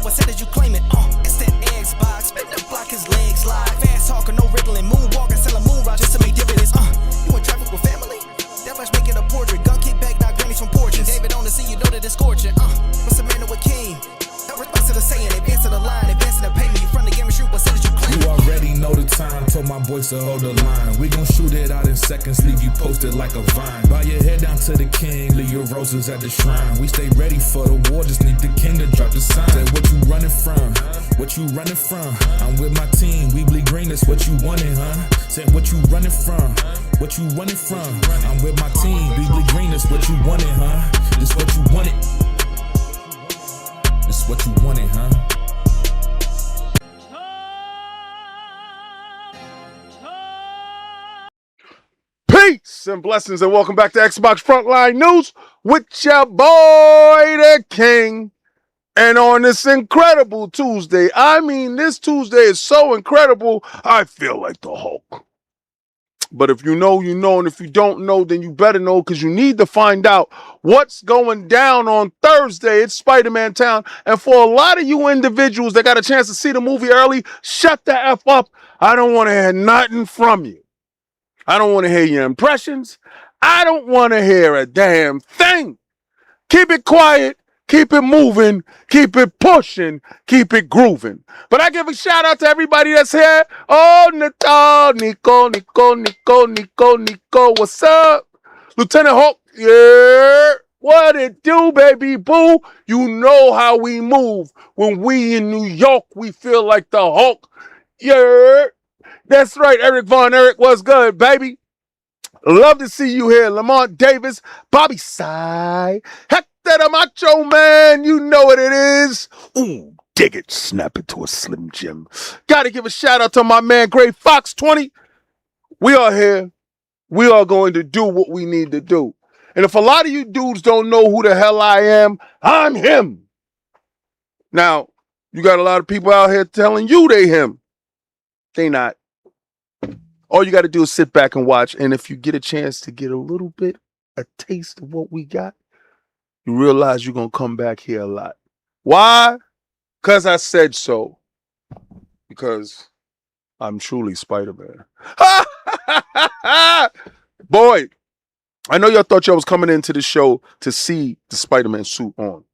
I said that you claim it. Instant Xbox, spin the block, his legs live. Fast talking, no wriggling, moonwalking, selling moon rock just to make dividends. You in traffic with family? That flash making a portrait. Gun kick back, knock grannies from porches. David on the scene, you know that it's scorching. What's the matter with King? No response to the saying, advancing the line, advancing the payment. You front the game and shoot, what said that you claim? You already know the time, told my boys to hold the line. We gon' shoot it out in seconds, leave you posted like a vine. Bow your head down to the king, leave your roses at the shrine. We stay ready for the war, just need the king to drop the sign. Say what you running from, what you running from? I'm with my team, we bleed green, that's what you wanted, huh? Said what you running from, what you running from? I'm with my team, we bleed green, that's what you wanted, huh? This what you wanted. This what you wanted, huh? Peace and blessings and welcome back to Xbox Frontline News with your boy the King. And on this incredible Tuesday, I mean this Tuesday is so incredible, I feel like the Hulk. But if you know, you know, and if you don't know, then you better know because you need to find out what's going down on Thursday. It's Spider-Man Town. And for a lot of you individuals that got a chance to see the movie early, shut the F up. I don't want to hear nothing from you. I don't want to hear your impressions. I don't want to hear a damn thing. Keep it quiet. Keep it moving, keep it pushing, keep it grooving. But I give a shout out to everybody that's here. Oh, Nico, what's up? Lieutenant Hulk, yeah. What it do, baby boo? You know how we move. When we in New York, we feel like the Hulk. Yeah. That's right, Eric Von Eric, what's good, baby? Love to see you here. Lamont Davis, Bobby Sy, Hector the Macho Man, you know what it is. Ooh, dig it, snap it to a Slim Jim. Gotta give a shout out to my man, Gray Fox 20. We are here. We are going to do what we need to do. And if a lot of you dudes don't know who the hell I am, I'm him. Now, you got a lot of people out here telling you they him. They not. All you got to do is sit back and watch. And if you get a chance to get a little bit, a taste of what we got, you realize you're going to come back here a lot. Why? Because I said so. Because I'm truly Spider-Man. Boy, I know y'all thought y'all was coming into the show to see the Spider-Man suit on.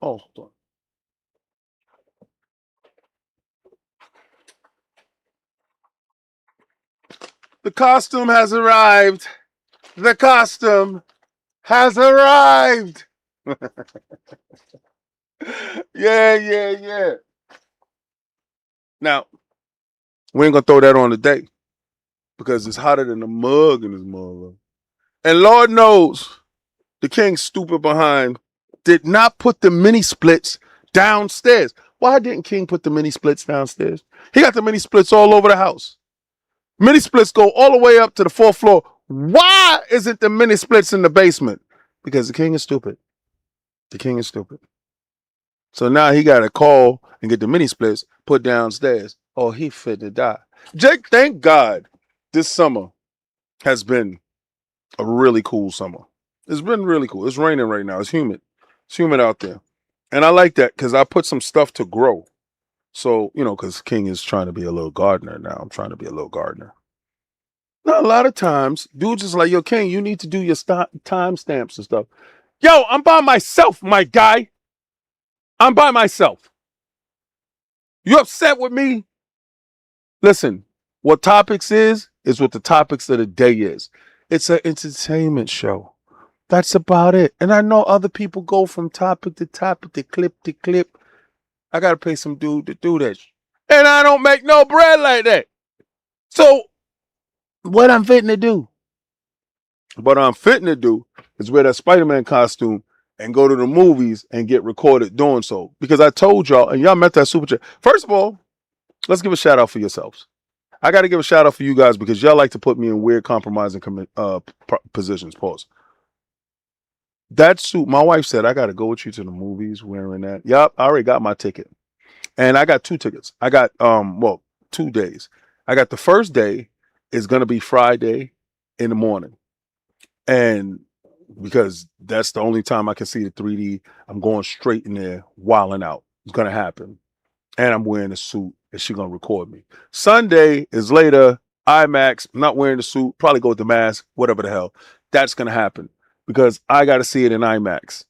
Oh, hold on. The costume has arrived. The costume has arrived. Yeah. Now, we ain't gonna throw that on today because it's hotter than a mug in this mother. And Lord knows the King's stupid behind did not put the mini splits downstairs. Why didn't King put the mini splits downstairs? He got the mini splits all over the house. Mini splits go all the way up to the 4th floor. Why isn't the mini splits in the basement? Because the King is stupid. The King is stupid. So now he got to call and get the mini splits put downstairs. Oh, he fit to die. Jake, thank God this summer has been a really cool summer. It's been really cool. It's raining right now. It's humid. It's humid out there. And I like that because I put some stuff to grow. So, you know, because King is trying to be a little gardener now. I'm trying to be a little gardener. Now, a lot of times, dudes is like, yo, King, you need to do your time stamps and stuff. Yo, I'm by myself, my guy. I'm by myself. You upset with me? Listen, what topics is what the topics of the day is. It's an entertainment show. That's about it. And I know other people go from topic to topic, to clip. I got to pay some dude to do that. And I don't make no bread like that. So, what I'm fitting to do? What I'm fitting to do is wear that Spider-Man costume and go to the movies and get recorded doing so. Because I told y'all, and y'all met that super chat. First of all, let's give a shout out for yourselves. I got to give a shout out for you guys because y'all like to put me in weird compromising positions. Pause. That suit, my wife said, I got to go with you to the movies wearing that. Yup, I already got my ticket. And I got 2 tickets. I got, 2 days. I got the first day is going to be Friday in the morning. And because that's the only time I can see the 3D. I'm going straight in there, wilding out. It's gonna happen, and I'm wearing a suit, and she's gonna record me. Sunday is later. IMAX. I'm not wearing the suit. Probably go with the mask. Whatever the hell. That's gonna happen because I got to see it in IMAX.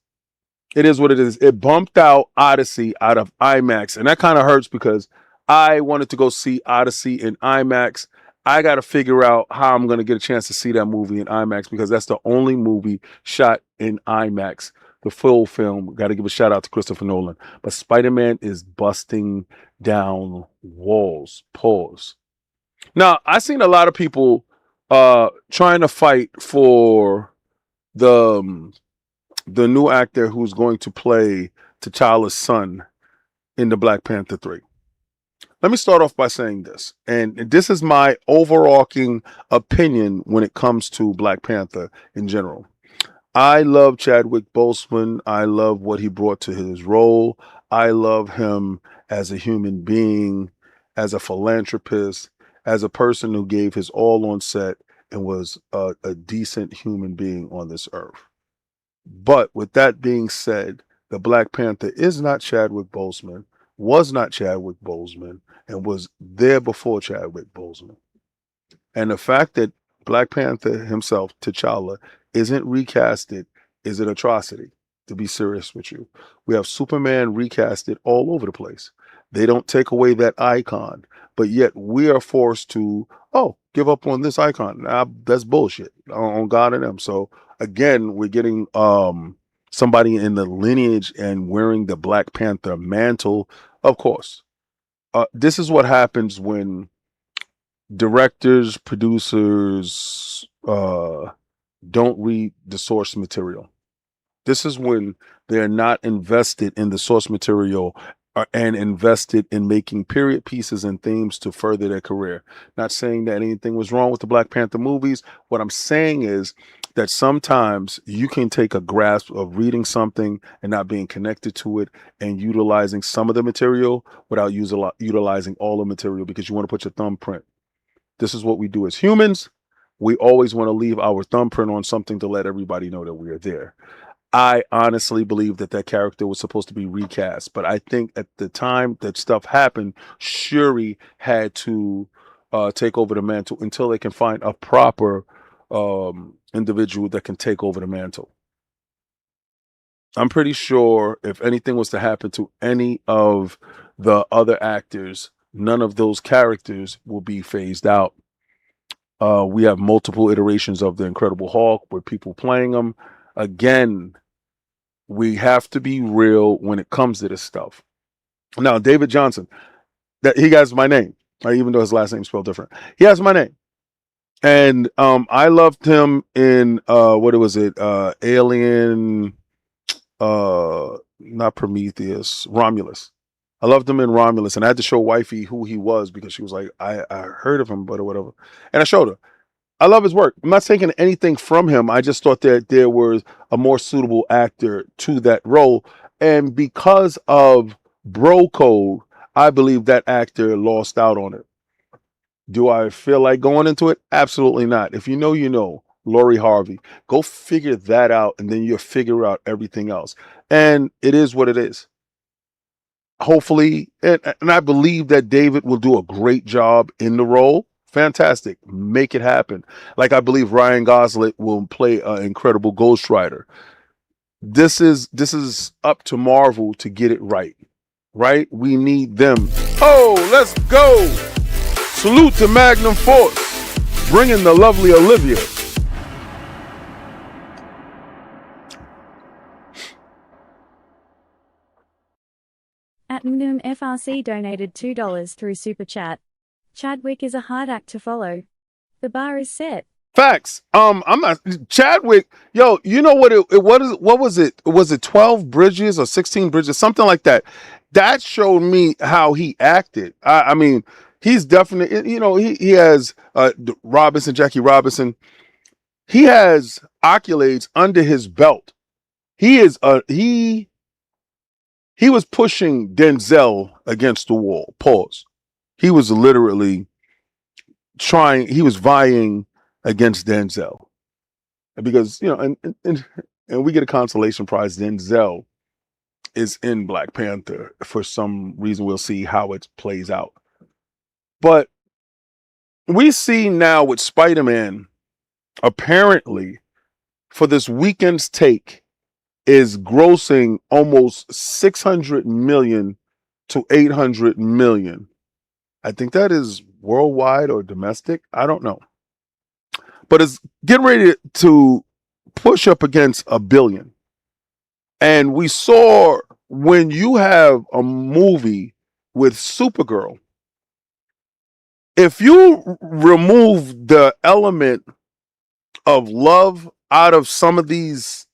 It is what it is. It bumped out Odyssey out of IMAX, and that kind of hurts because I wanted to go see Odyssey in IMAX. I got to figure out how I'm going to get a chance to see that movie in IMAX because that's the only movie shot in IMAX. The full film. Got to give a shout out to Christopher Nolan. But Spider-Man is busting down walls. Pause. Now, I've seen a lot of people trying to fight for the the new actor who's going to play T'Challa's son in the Black Panther 3. Let me start off by saying this, and this is my overarching opinion when it comes to Black Panther in general. I love Chadwick Boseman. I love what he brought to his role. I love him as a human being, as a philanthropist, as a person who gave his all on set and was a decent human being on this earth. But with that being said, the Black Panther is not Chadwick Boseman, was not Chadwick Boseman, and was there before Chadwick Boseman. And the fact that Black Panther himself, T'Challa, isn't recasted is an atrocity, to be serious with you. We have Superman recasted all over the place. They don't take away that icon, but yet we are forced to, give up on this icon. Nah, that's bullshit on God and them. So again, we're getting somebody in the lineage and wearing the Black Panther mantle. Of course, this is what happens when directors, producers don't read the source material. This is when they're not invested in the source material and invested in making period pieces and themes to further their career. Not saying that anything was wrong with the Black Panther movies. What I'm saying is that sometimes you can take a grasp of reading something and not being connected to it and utilizing some of the material without utilizing all the material because you want to put your thumbprint. This is what we do as humans. We always want to leave our thumbprint on something to let everybody know that we are there. I honestly believe that that character was supposed to be recast, but I think at the time that stuff happened, Shuri had to take over the mantle until they can find a proper individual that can take over the mantle. I'm pretty sure if anything was to happen to any of the other actors, none of those characters will be phased out. We have multiple iterations of the Incredible Hulk with people playing them. Again, we have to be real when it comes to this stuff. Now, David Johnson, that he has my name, even though his last name is spelled different. He has my name. And I loved him in what was it? Alien, not Prometheus, Romulus. I loved him in Romulus, and I had to show wifey who he was because she was like, I heard of him, but or whatever. And I showed her. I love his work. I'm not taking anything from him. I just thought that there was a more suitable actor to that role. And because of bro code, I believe that actor lost out on it. Do I feel like going into it? Absolutely not. If you know, you know. Lori Harvey. Go figure that out, and then you'll figure out everything else. And it is what it is. Hopefully, and I believe that David will do a great job in the role. Fantastic. Make it happen. Like I believe Ryan Gosling will play an incredible Ghost Rider. This is up to Marvel to get it right. Right? We need them. Oh, let's go. Salute to Magnum Force. Bringing the lovely Olivia. At Magnum FRC donated $2 through Super Chat. Chadwick is a hard act to follow. The bar is set. Facts. I'm not Chadwick. Yo, you know what was it? Was it 12 bridges or 16 bridges? Something like that. That showed me how he acted. I mean, he's definitely, he has Jackie Robinson. He has accolades under his belt. He is he was pushing Denzel against the wall. Pause. He was literally he was vying against Denzel. because and we get a consolation prize. Denzel is in Black Panther for some reason. We'll see how it plays out. But we see now with Spider-Man, apparently for this weekend's take is grossing almost 600 million to 800 million. I think that is worldwide or domestic. I don't know. But it's getting ready to push up against a billion. And we saw when you have a movie with Supergirl, if you remove the element of love out of some of these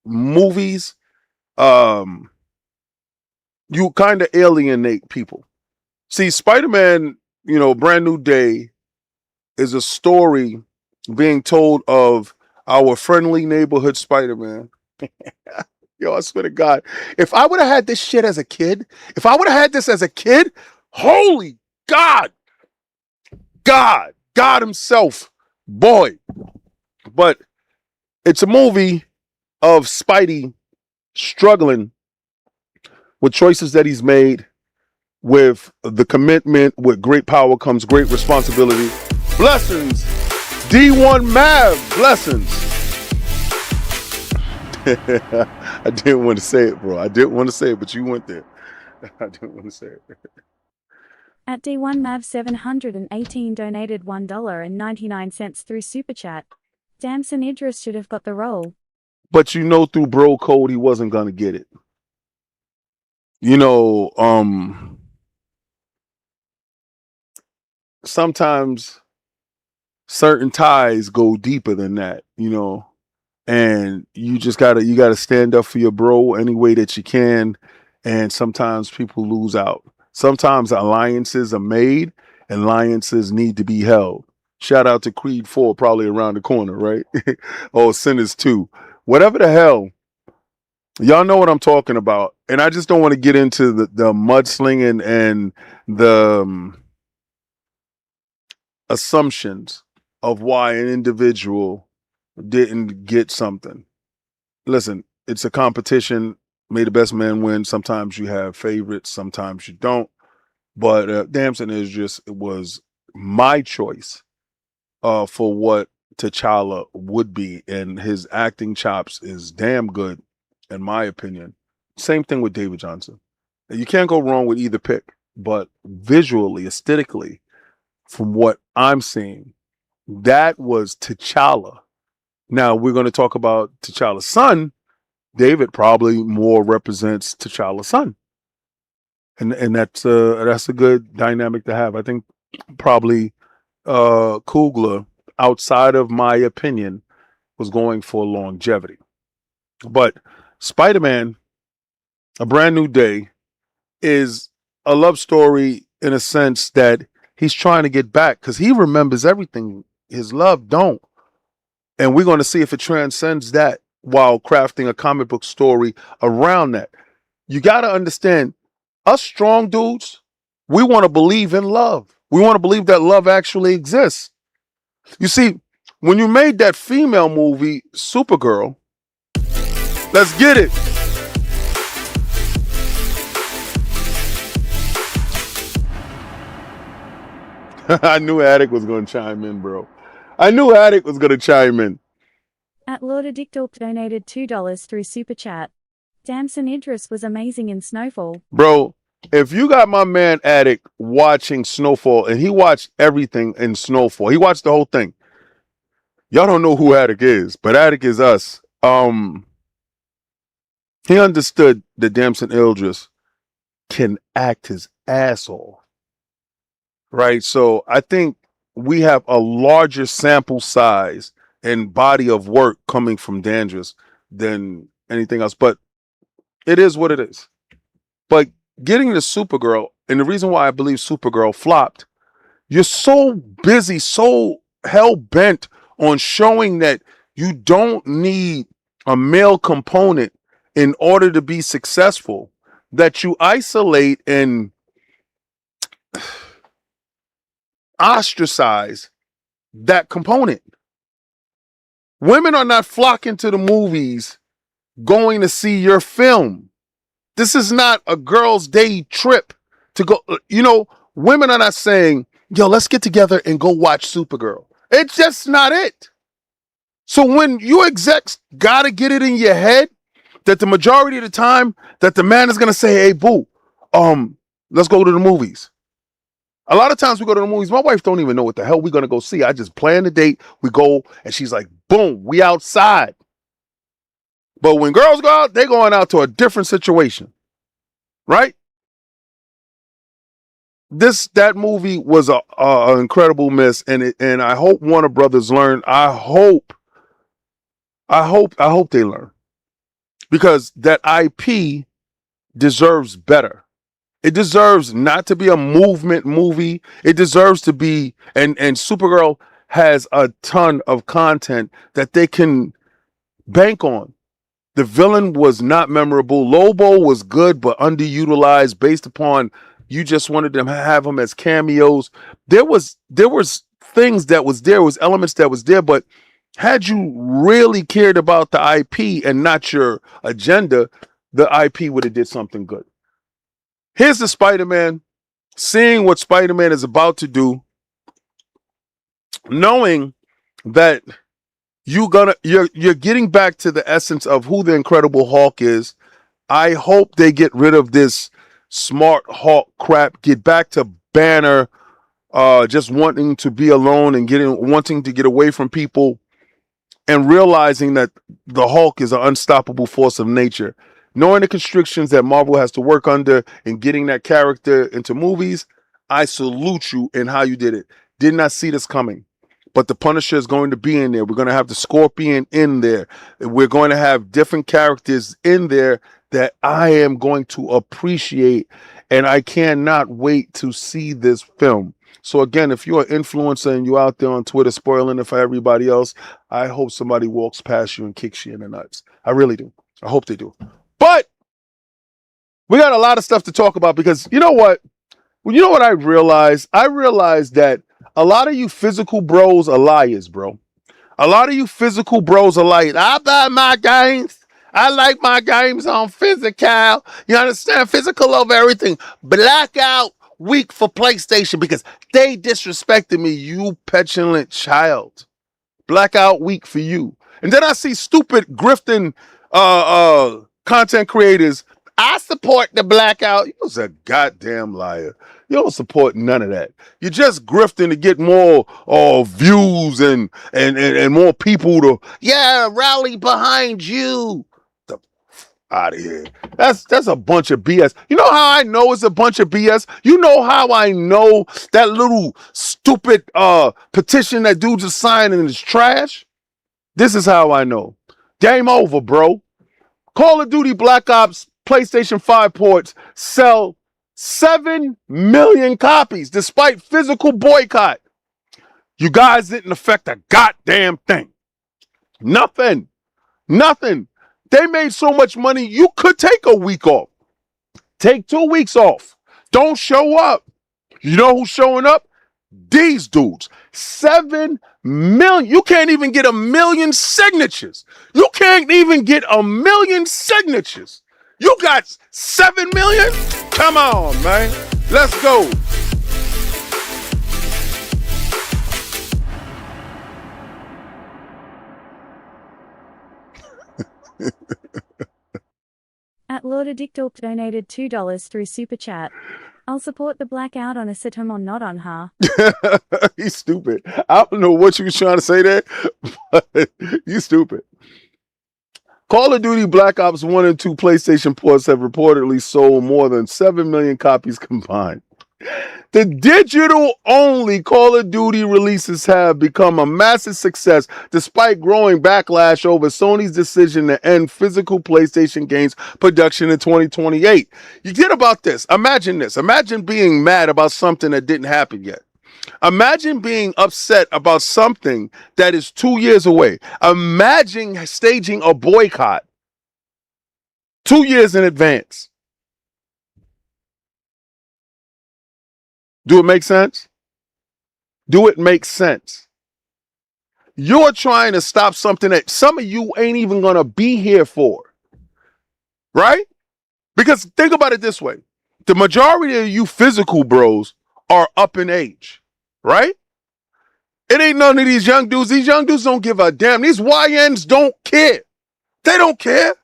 movies, you kind of alienate people. See, Spider-Man, Brand New Day is a story being told of our friendly neighborhood Spider-Man. Yo, I swear to God, if I would have had this shit as a kid, holy God, God himself, boy. But it's a movie of Spidey struggling with choices that he's made, with the commitment, with great power comes great responsibility. Blessings, D1 Mav, blessings. I didn't want to say it, bro. I didn't want to say it, but you went there. I didn't want to say it. At D1Mav718 donated $1.99 through Super Chat. Damson Idris should have got the role. But through bro code, he wasn't going to get it. Sometimes certain ties go deeper than that, and you just gotta stand up for your bro any way that you can. And sometimes people lose out. Sometimes alliances are made and alliances need to be held. Shout out to Creed 4, probably around the corner, right? Or Sinners 2. Whatever the hell. Y'all know what I'm talking about. And I just don't want to get into the mudslinging and the assumptions of why an individual didn't get something. Listen, it's a competition. May the best man win. Sometimes you have favorites, sometimes you don't. But Damson it was my choice for what T'Challa would be, and his acting chops is damn good, in my opinion. Same thing with David Johnson. You can't go wrong with either pick, but visually, aesthetically, from what I'm seeing, that was T'Challa. Now we're going to talk about T'Challa's son. David probably more represents T'Challa's son, and that's a good dynamic to have. I think probably Coogler, outside of my opinion, was going for longevity. But Spider-Man, A Brand New Day, is a love story in a sense that he's trying to get back because he remembers everything. His love don't. And we're going to see if it transcends that while crafting a comic book story around that. You got to understand, us strong dudes, we want to believe in love. We want to believe that love actually exists. You see, when you made that female movie, Supergirl, let's get it. I knew Attic was going to chime in, bro. I knew Attic was going to chime in. At Lord Addictalk donated $2 through Super Chat. Damson Idris was amazing in Snowfall. Bro, if you got my man Attic watching Snowfall, and he watched everything in Snowfall, he watched the whole thing. Y'all don't know who Attic is, but Attic is us. He understood that Damson Idris can act his ass off. Right? So I think we have a larger sample size and body of work coming from Dandris than anything else. But it is what it is. But getting to Supergirl, and the reason why I believe Supergirl flopped, you're so busy, so hell-bent on showing that you don't need a male component in order to be successful, that you isolate and ostracize that component. Women are not flocking to the movies going to see your film. This is not a girl's day trip to go. Women are not saying, yo, let's get together and go watch Supergirl. It's just not it. So when you execs got to get it in your head that the majority of the time that the man is going to say, hey, boo, let's go to the movies. A lot of times we go to the movies. My wife don't even know what the hell we're going to go see. I just plan the date. We go and she's like, boom, we outside. But when girls go out, they're going out to a different situation. Right? That movie was a incredible miss. And I hope Warner Brothers learn. I hope they learn. Because that IP deserves better. It deserves not to be a movement movie. It deserves to be, and Supergirl has a ton of content that they can bank on. The villain was not memorable. Lobo was good, but underutilized based upon you just wanted them to have him as cameos. There was things that was there, was elements that was there, but had you really cared about the IP and not your agenda, the IP would have did something good. Here's the Spider-Man, seeing what Spider-Man is about to do, knowing that you're getting back to the essence of who the Incredible Hulk is. I hope they get rid of this smart Hulk crap, get back to Banner just wanting to be alone and wanting to get away from people, and realizing that the Hulk is an unstoppable force of nature. Knowing the constrictions that Marvel has to work under and getting that character into movies, I salute you in how you did it. Did not see this coming. But the Punisher is going to be in there. We're going to have the Scorpion in there. We're going to have different characters in there that I am going to appreciate. And I cannot wait to see this film. So again, if you're an influencer and you're out there on Twitter spoiling it for everybody else, I hope somebody walks past you and kicks you in the nuts. I really do. I hope they do. But we got a lot of stuff to talk about because you know what? Well, you know what I realized? I realized that a lot of you physical bros are liars, bro. A lot of you physical bros are liars. I buy my games. I like my games on physical. You understand? Physical over everything. Blackout week for PlayStation because they disrespected me, you petulant child. Blackout week for you. And then I see stupid grifting content creators. I support the blackout. You're a goddamn liar. You don't support none of that. You're just grifting to get more views and more people to rally behind you. The out of here. That's a bunch of BS. You know how I know it's a bunch of BS? You know how I know that little stupid petition that dude just signed and is trash? This is how I know. Game over, bro. Call of Duty Black Ops PlayStation 5 ports sell 7 million copies despite physical boycott. You guys didn't affect a goddamn thing. Nothing. They made so much money, you could take a week off. Take 2 weeks off. Don't show up. You know who's showing up? These dudes. 7 million. You can't even get 1 million signatures. You can't even get 1 million signatures. You got 7 million? Come on, man. Let's go. At Lord Addictorp donated $2 through Super Chat. I'll support the blackout on a situm or not on her. He's stupid. I don't know what you was trying to say there, but you stupid. Call of Duty Black Ops 1 and 2 PlayStation ports have reportedly sold more than 7 million copies combined. The digital-only Call of Duty releases have become a massive success despite growing backlash over Sony's decision to end physical PlayStation games production in 2028. You get about this. Imagine this. Imagine being mad about something that didn't happen yet. Imagine being upset about something that is 2 years away. Imagine staging a boycott 2 years in advance. Do it make sense? Do it make sense? You're trying to stop something that some of you ain't even gonna be here for, right? Because think about it this way. The majority of you physical bros are up in age, right? It ain't none of these young dudes. These young dudes don't give a damn. These YNs don't care. They don't care.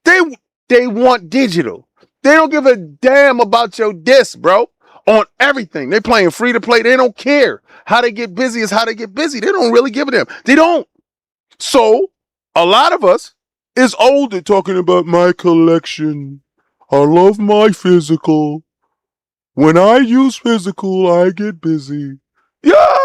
They want digital. They don't give a damn about your disc, bro. On everything. They playing free to play. They don't care. How they get busy is how they get busy. They don't really give a damn. They don't. So a lot of us is older talking about my collection. I love my physical. When I use physical, I get busy. Yeah.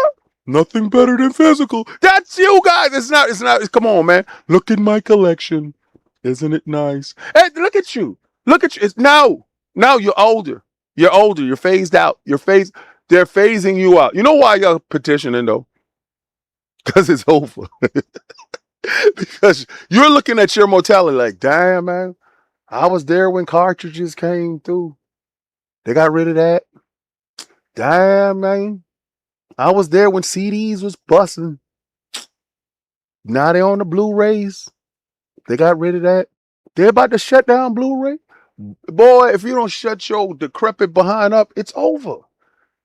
Nothing better than physical. That's you guys. It's not. Come on, man. Look at my collection. Isn't it nice? Hey, look at you. Look at you. No, you're older. You're older. You're phased out. They're phasing you out. You know why you're petitioning though? Because it's over. Because you're looking at your mortality like, damn, man. I was there when cartridges came through. They got rid of that. Damn, man. I was there when CDs was busting. Now they on the Blu-rays. They got rid of that. They're about to shut down Blu-ray. Boy, if you don't shut your decrepit behind up, it's over.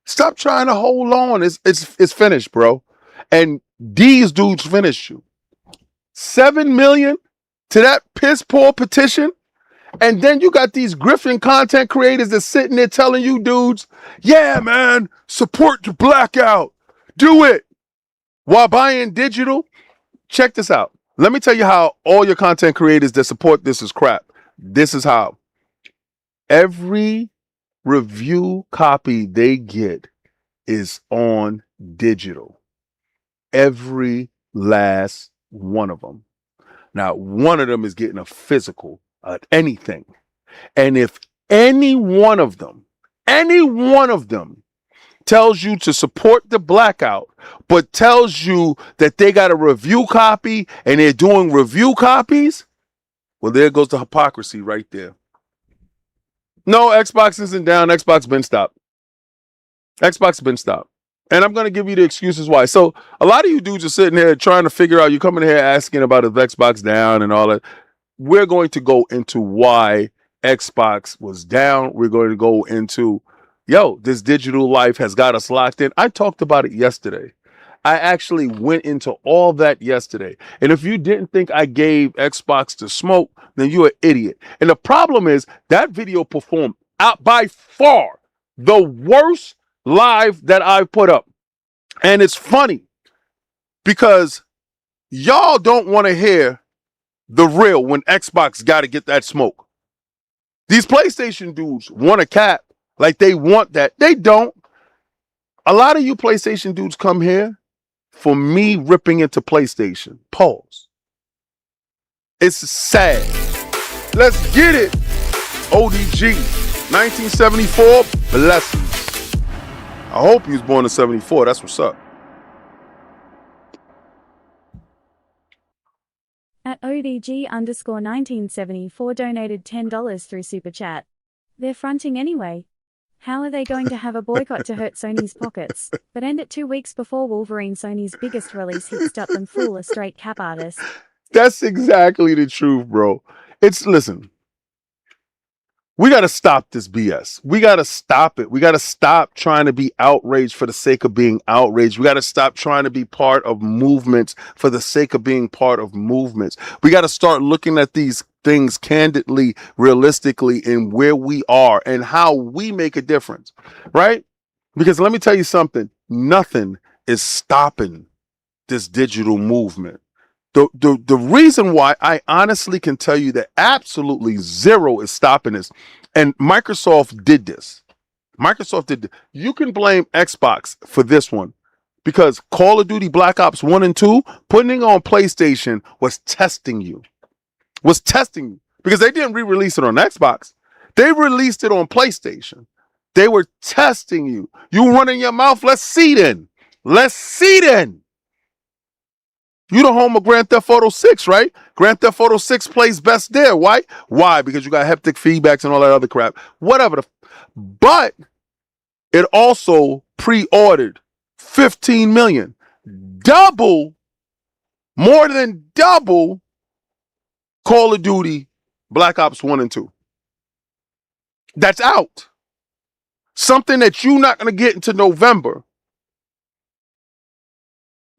Stop trying to hold on. It's finished, bro. And these dudes finished you. 7 million to that piss poor petition. And then you got these griffin content creators that's sitting there telling you dudes, yeah, man, support the blackout. Do it. While buying digital, check this out. Let me tell you how all your content creators that support this is crap. This is how. Every review copy they get is on digital. Every last one of them. Now, one of them is getting a physical, anything. And if any one of them tells you to support the blackout, but tells you that they got a review copy and they're doing review copies, well, there goes the hypocrisy right there. No, Xbox isn't down. Xbox been stopped. Xbox been stopped. And I'm going to give you the excuses why. So a lot of you dudes are sitting here trying to figure out, you're coming here asking about if Xbox down and all that. We're going to go into why Xbox was down. We're going to go into, this digital life has got us locked in. I talked about it yesterday. I actually went into all that yesterday. And if you didn't think I gave Xbox the smoke, then you're an idiot. And the problem is that video performed out by far the worst live that I've put up. And it's funny because y'all don't want to hear the real when Xbox got to get that smoke. These PlayStation dudes want a cap like they want that. They don't. A lot of you PlayStation dudes come here for me ripping into PlayStation. Pause. It's sad. Let's get it. ODG. 1974. Blessings. I hope you was born in 74. That's what's up. At ODG_1974 donated $10 through Super Chat. They're fronting anyway. How are they going to have a boycott to hurt Sony's pockets, but end it 2 weeks before Wolverine, Sony's biggest release, hits up and fool a straight cap artist? That's exactly the truth, bro. Listen, we got to stop this BS. We got to stop it. We got to stop trying to be outraged for the sake of being outraged. We got to stop trying to be part of movements for the sake of being part of movements. We got to start looking at these things candidly, realistically, in where we are and how we make a difference, right? Because let me tell you something, nothing is stopping this digital movement. The reason why I honestly can tell you that absolutely zero is stopping this, and Microsoft did this. You can blame Xbox for this one because Call of Duty Black Ops 1 and 2, putting it on PlayStation was testing you. Because they didn't re-release it on Xbox. They released it on PlayStation. They were testing you. You running your mouth? Let's see then. You the home of Grand Theft Auto 6, right? Grand Theft Auto 6 plays best there. Why? Because you got haptic feedbacks and all that other crap. Whatever. But it also pre-ordered 15 million. Double More than double Call of Duty Black Ops 1 and 2. That's out. Something that you're not going to get into November.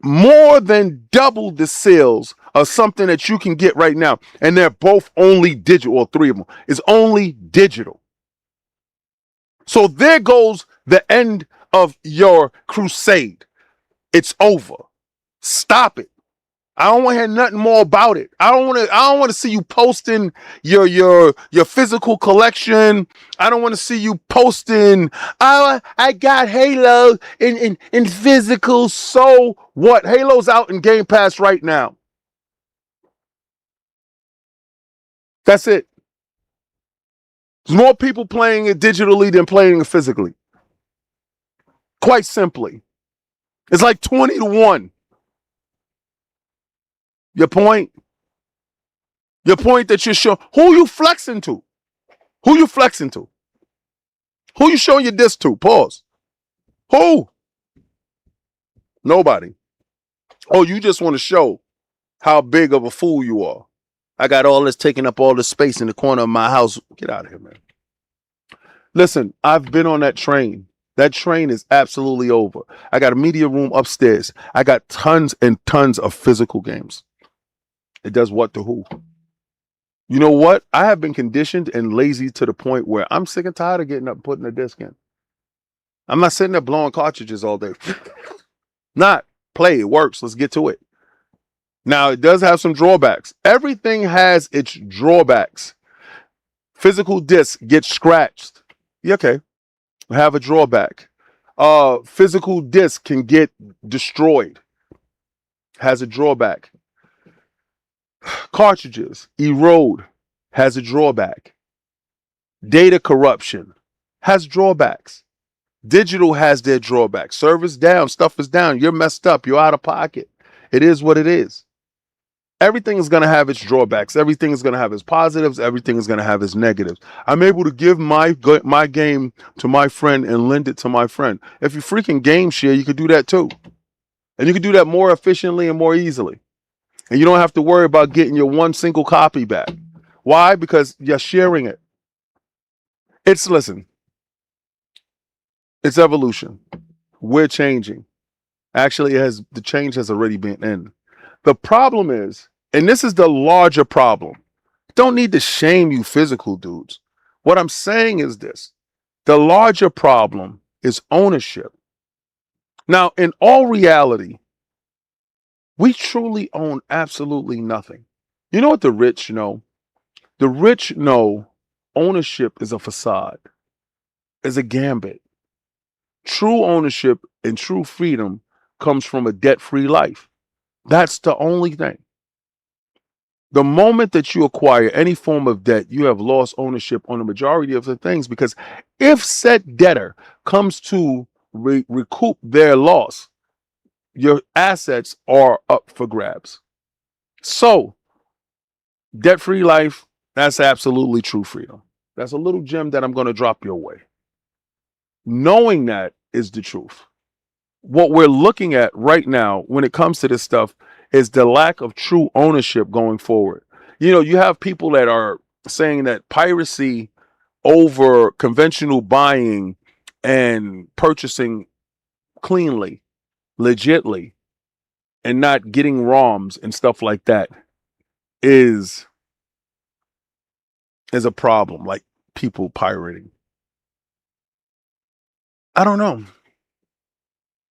More than double the sales of something that you can get right now. And they're both only digital, or three of them. It's only digital. So there goes the end of your crusade. It's over. Stop it. I don't want to hear nothing more about it. I don't want to see you posting your physical collection. I don't want to see you posting, oh, I got Halo in physical. So what? Halo's out in Game Pass right now. That's it. There's more people playing it digitally than playing it physically. Quite simply. It's like 20-1. Your point? Your point that you're showing. Who you flexing to? Who you flexing to? Who you showing your disc to? Pause. Who? Nobody. Oh, you just want to show how big of a fool you are. I got all this taking up all this space in the corner of my house. Get out of here, man. Listen, I've been on that train. That train is absolutely over. I got a media room upstairs. I got tons and tons of physical games. It does what to who? You know what? I have been conditioned and lazy to the point where I'm sick and tired of getting up and putting a disc in. I'm not sitting there blowing cartridges all day. Not play. It works. Let's get to it. Now, it does have some drawbacks. Everything has its drawbacks. Physical disc gets scratched. Yeah, okay. Have a drawback. Physical disc can get destroyed. Has a drawback. Cartridges erode. Has a drawback. Data corruption has drawbacks. Digital has their drawbacks. Service down, stuff is down. You're messed up. You're out of pocket. It is what it is. Everything is going to have its drawbacks. Everything is going to have its positives. Everything is going to have its negatives. I'm able to give my game to my friend and lend it to my friend. If you freaking game share, you could do that too. And you could do that more efficiently and more easily. And you don't have to worry about getting your one single copy back. Why? Because you're sharing it. Listen, it's evolution. We're changing. Actually, the change has already been in. The problem is, and this is the larger problem, don't need to shame you physical dudes. What I'm saying is this. The larger problem is ownership. Now, in all reality, we truly own absolutely nothing. You know what the rich know? The rich know ownership is a facade, is a gambit. True ownership and true freedom comes from a debt-free life. That's the only thing. The moment that you acquire any form of debt, you have lost ownership on the majority of the things, because if said debtor comes to recoup their loss, your assets are up for grabs. So, debt-free life, that's absolutely true freedom. That's a little gem that I'm going to drop your way. Knowing that is the truth. What we're looking at right now when it comes to this stuff is the lack of true ownership going forward. You know, you have people that are saying that piracy over conventional buying and purchasing cleanly, legitly, and not getting ROMs and stuff like that is a problem, like people pirating. I don't know.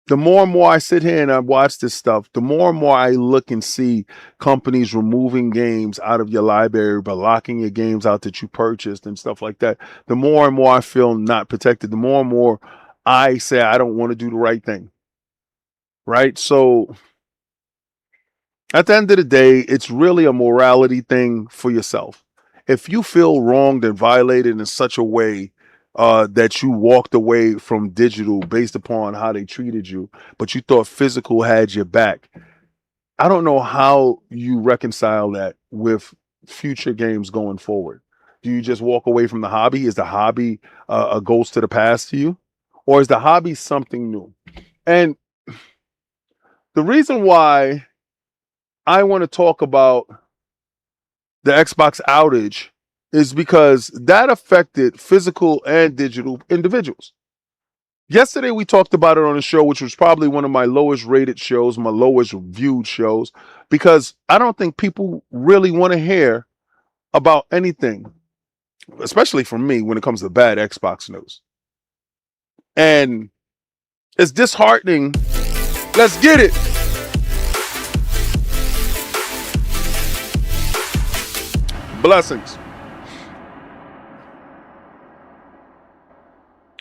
The more and more I sit here and I watch this stuff, the more and more I look and see companies removing games out of your library, but locking your games out that you purchased and stuff like that. The more and more I feel not protected, the more and more I say I don't want to do the right thing. Right? So at the end of the day, it's really a morality thing for yourself. If you feel wronged and violated in such a way that you walked away from digital based upon how they treated you, but you thought physical had your back, I don't know how you reconcile that with future games going forward. Do you just walk away from the hobby? Is the hobby a ghost to the past to you? Or is the hobby something new? And the reason why I want to talk about the Xbox outage is because that affected physical and digital individuals. Yesterday, we talked about it on the show, which was probably one of my lowest rated shows, my lowest viewed shows, because I don't think people really want to hear about anything, especially from me when it comes to bad Xbox news. And it's disheartening. Let's get it. Blessings.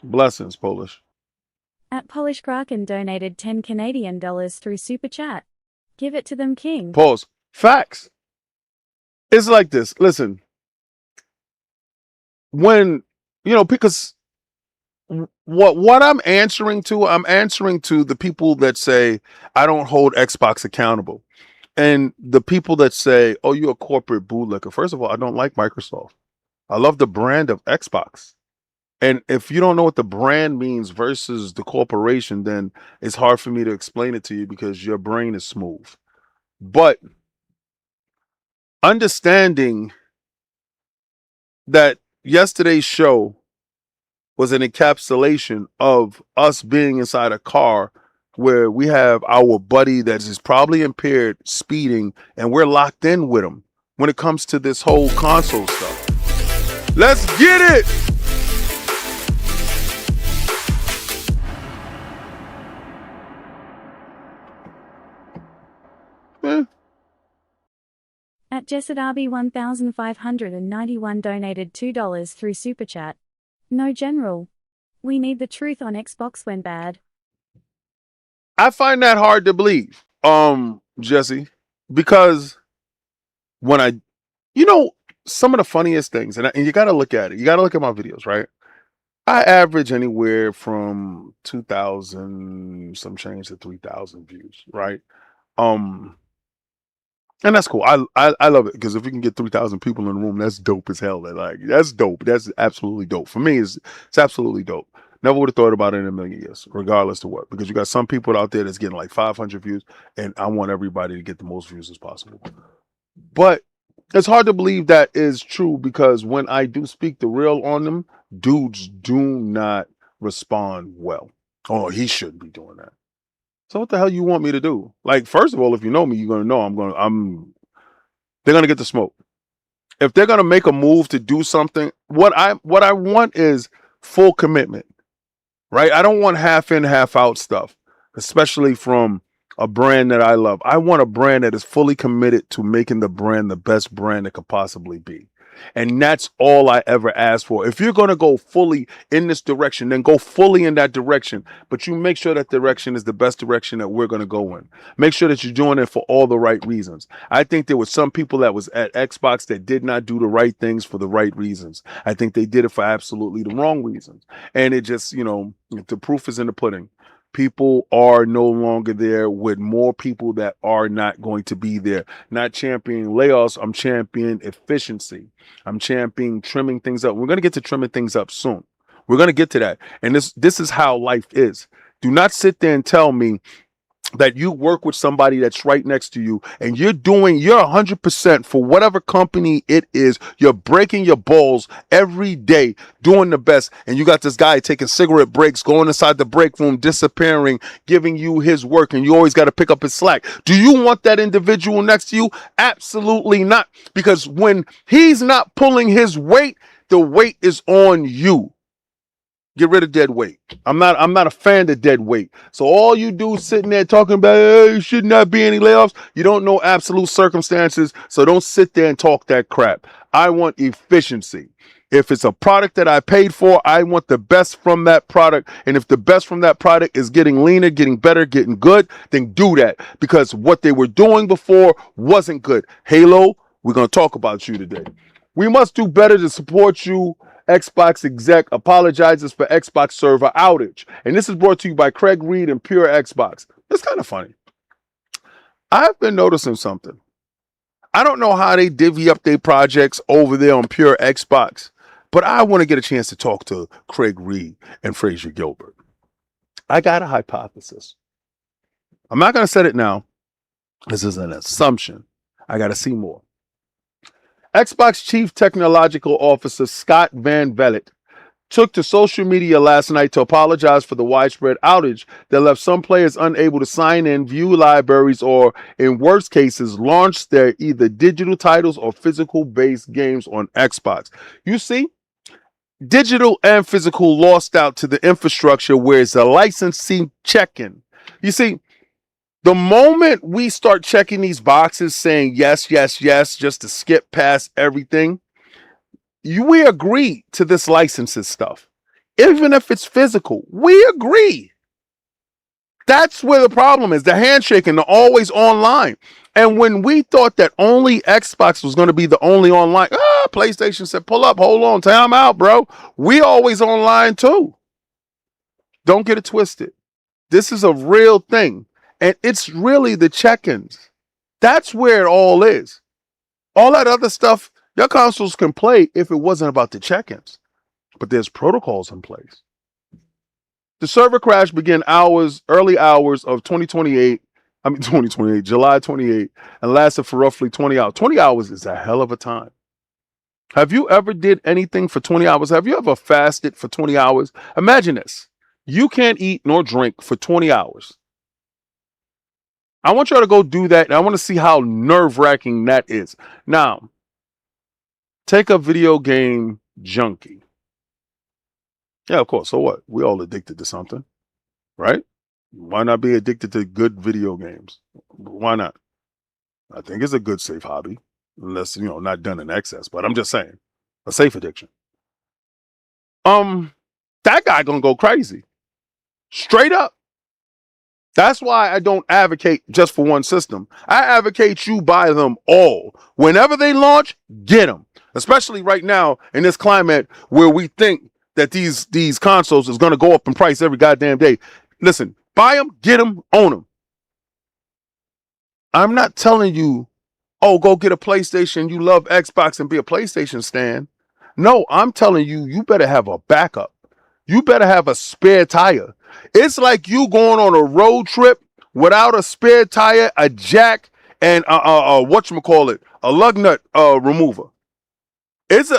Blessings, Polish. At Polish Kraken donated 10 Canadian dollars through Super Chat. Give it to them, King. Pause. Facts. It's like this. Listen. When, because what I'm answering to the people that say I don't hold Xbox accountable. And the people that say, oh, you're a corporate bootlicker. First of all, I don't like Microsoft. I love the brand of Xbox. And if you don't know what the brand means versus the corporation, then it's hard for me to explain it to you because your brain is smooth. But understanding that yesterday's show was an encapsulation of us being inside a car where we have our buddy that is probably impaired speeding and we're locked in with him when it comes to this whole console stuff. Let's get it. At Jessedarby 1591 donated $2 through Super Chat. No general. We need the truth on Xbox when bad. I find that hard to believe, Jesse, because when some of the funniest things, and you got to look at it. You got to look at my videos, right? I average anywhere from 2,000 some change to 3,000 views, right? And that's cool. I love it because if we can get 3,000 people in the room, that's dope as hell. That's dope. That's absolutely dope. For me, it's absolutely dope. Never would have thought about it in a million years, regardless to what. Because you got some people out there that's getting like 500 views, and I want everybody to get the most views as possible. But it's hard to believe that is true because when I do speak the real on them, dudes do not respond well. Oh, he shouldn't be doing that. So what the hell you want me to do? Like, first of all, if you know me, you're gonna know they're gonna get the smoke. If they're gonna make a move to do something, what I want is full commitment. Right? I don't want half in, half out stuff, especially from a brand that I love. I want a brand that is fully committed to making the brand the best brand it could possibly be. And that's all I ever ask for. If you're going to go fully in this direction, then go fully in that direction. But you make sure that direction is the best direction that we're going to go in. Make sure that you're doing it for all the right reasons. I think there were some people that was at Xbox that did not do the right things for the right reasons. I think they did it for absolutely the wrong reasons. And it just, the proof is in the pudding. People are no longer there with more people that are not going to be there. Not championing layoffs. I'm championing efficiency. I'm championing trimming things up. We're going to get to trimming things up soon. We're going to get to that. And this is how life is. Do not sit there and tell me that you work with somebody that's right next to you and you're 100% for whatever company it is. You're breaking your balls every day, doing the best. And you got this guy taking cigarette breaks, going inside the break room, disappearing, giving you his work, and you always got to pick up his slack. Do you want that individual next to you? Absolutely not. Because when he's not pulling his weight, the weight is on you. Get rid of dead weight. I'm not a fan of dead weight. So all you do sitting there talking about, hey, should not be any layoffs. You don't know absolute circumstances. So don't sit there and talk that crap. I want efficiency. If it's a product that I paid for, I want the best from that product. And if the best from that product is getting leaner, getting better, getting good, then do that. Because what they were doing before wasn't good. Halo, we're going to talk about you today. We must do better to support you. Xbox exec apologizes for Xbox server outage. And this is brought to you by Craig Reed and Pure Xbox. It's kind of funny. I've been noticing something. I don't know how they divvy up their projects over there on Pure Xbox, but I want to get a chance to talk to Craig Reed and Fraser Gilbert. I got a hypothesis. I'm not going to set it now, This is an assumption. I got to see more. Xbox Chief Technological Officer Scott Van Vellet took to social media last night to apologize for the widespread outage that left some players unable to sign in, view libraries, or, in worst cases, launch their either digital titles or physical-based games on Xbox. You see, digital and physical lost out to the infrastructure where it's a licensing check-in. You see, the moment we start checking these boxes saying yes, yes, yes, just to skip past everything, we agree to this licenses stuff. Even if it's physical, we agree. That's where the problem is. The handshake and the always online. And when we thought that only Xbox was going to be the only online, PlayStation said, pull up, hold on, time out, bro. We always online too. Don't get it twisted. This is a real thing. And it's really the check-ins. That's where it all is. All that other stuff, your consoles can play if it wasn't about the check-ins. But there's protocols in place. The server crash began early hours of 2028, July 28, and lasted for roughly 20 hours. 20 hours is a hell of a time. Have you ever did anything for 20 hours? Have you ever fasted for 20 hours? Imagine this. You can't eat nor drink for 20 hours. I want y'all to go do that, and I want to see how nerve-wracking that is. Now, take a video game junkie. Yeah, of course. So what? We all addicted to something, right? Why not be addicted to good video games? Why not? I think it's a good, safe hobby, unless, not done in excess. But I'm just saying, a safe addiction. That guy gonna go crazy. Straight up. That's why I don't advocate just for one system. I advocate you buy them all. Whenever they launch, get them. Especially right now in this climate where we think that these consoles is going to go up in price every goddamn day. Listen, buy them, get them, own them. I'm not telling you, go get a PlayStation. You love Xbox and be a PlayStation stan. No, I'm telling you, you better have a backup. You better have a spare tire. It's like you going on a road trip without a spare tire, a jack, and whatchamacallit, a lug nut remover. It's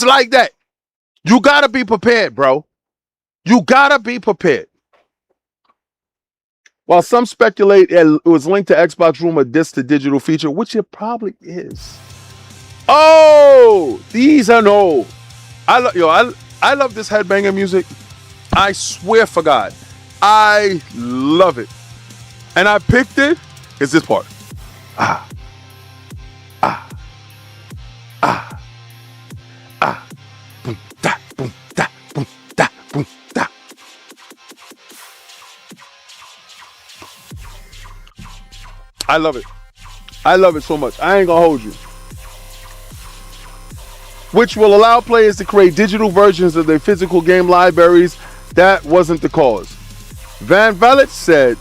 like that. You gotta be prepared, bro. You gotta be prepared. While some speculate it was linked to Xbox rumor disc to digital feature, which it probably is. Oh, these are no. I love this headbanger music. I swear for God, I love it. And I picked it. It's this part. Boom, da, boom, da, boom, da, boom, da. I love it. I love it so much. I ain't gonna hold you. Which will allow players to create digital versions of their physical game libraries. That wasn't the cause. Van Vellet said,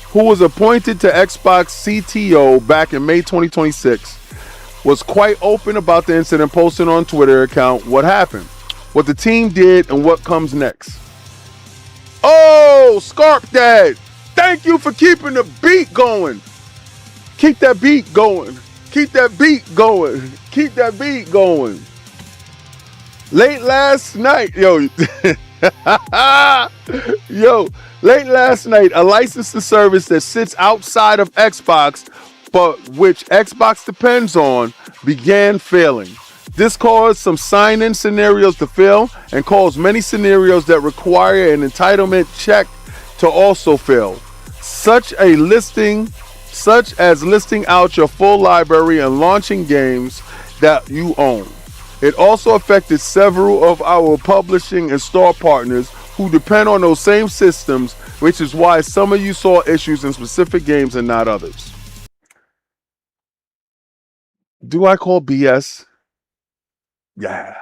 who was appointed to Xbox CTO back in May 2026, was quite open about the incident, posting on Twitter account what happened, what the team did, and what comes next. Oh, Scarp Dad, thank you for keeping the beat going. Keep that beat going. Keep that beat going. Keep that beat going. Late last night, late last night, a licensed service that sits outside of Xbox, but which Xbox depends on, began failing. This caused some sign-in scenarios to fail and caused many scenarios that require an entitlement check to also fail, such as listing out your full library and launching games that you own. It also affected several of our publishing and store partners who depend on those same systems, which is why some of you saw issues in specific games and not others. Do I call BS? Yeah.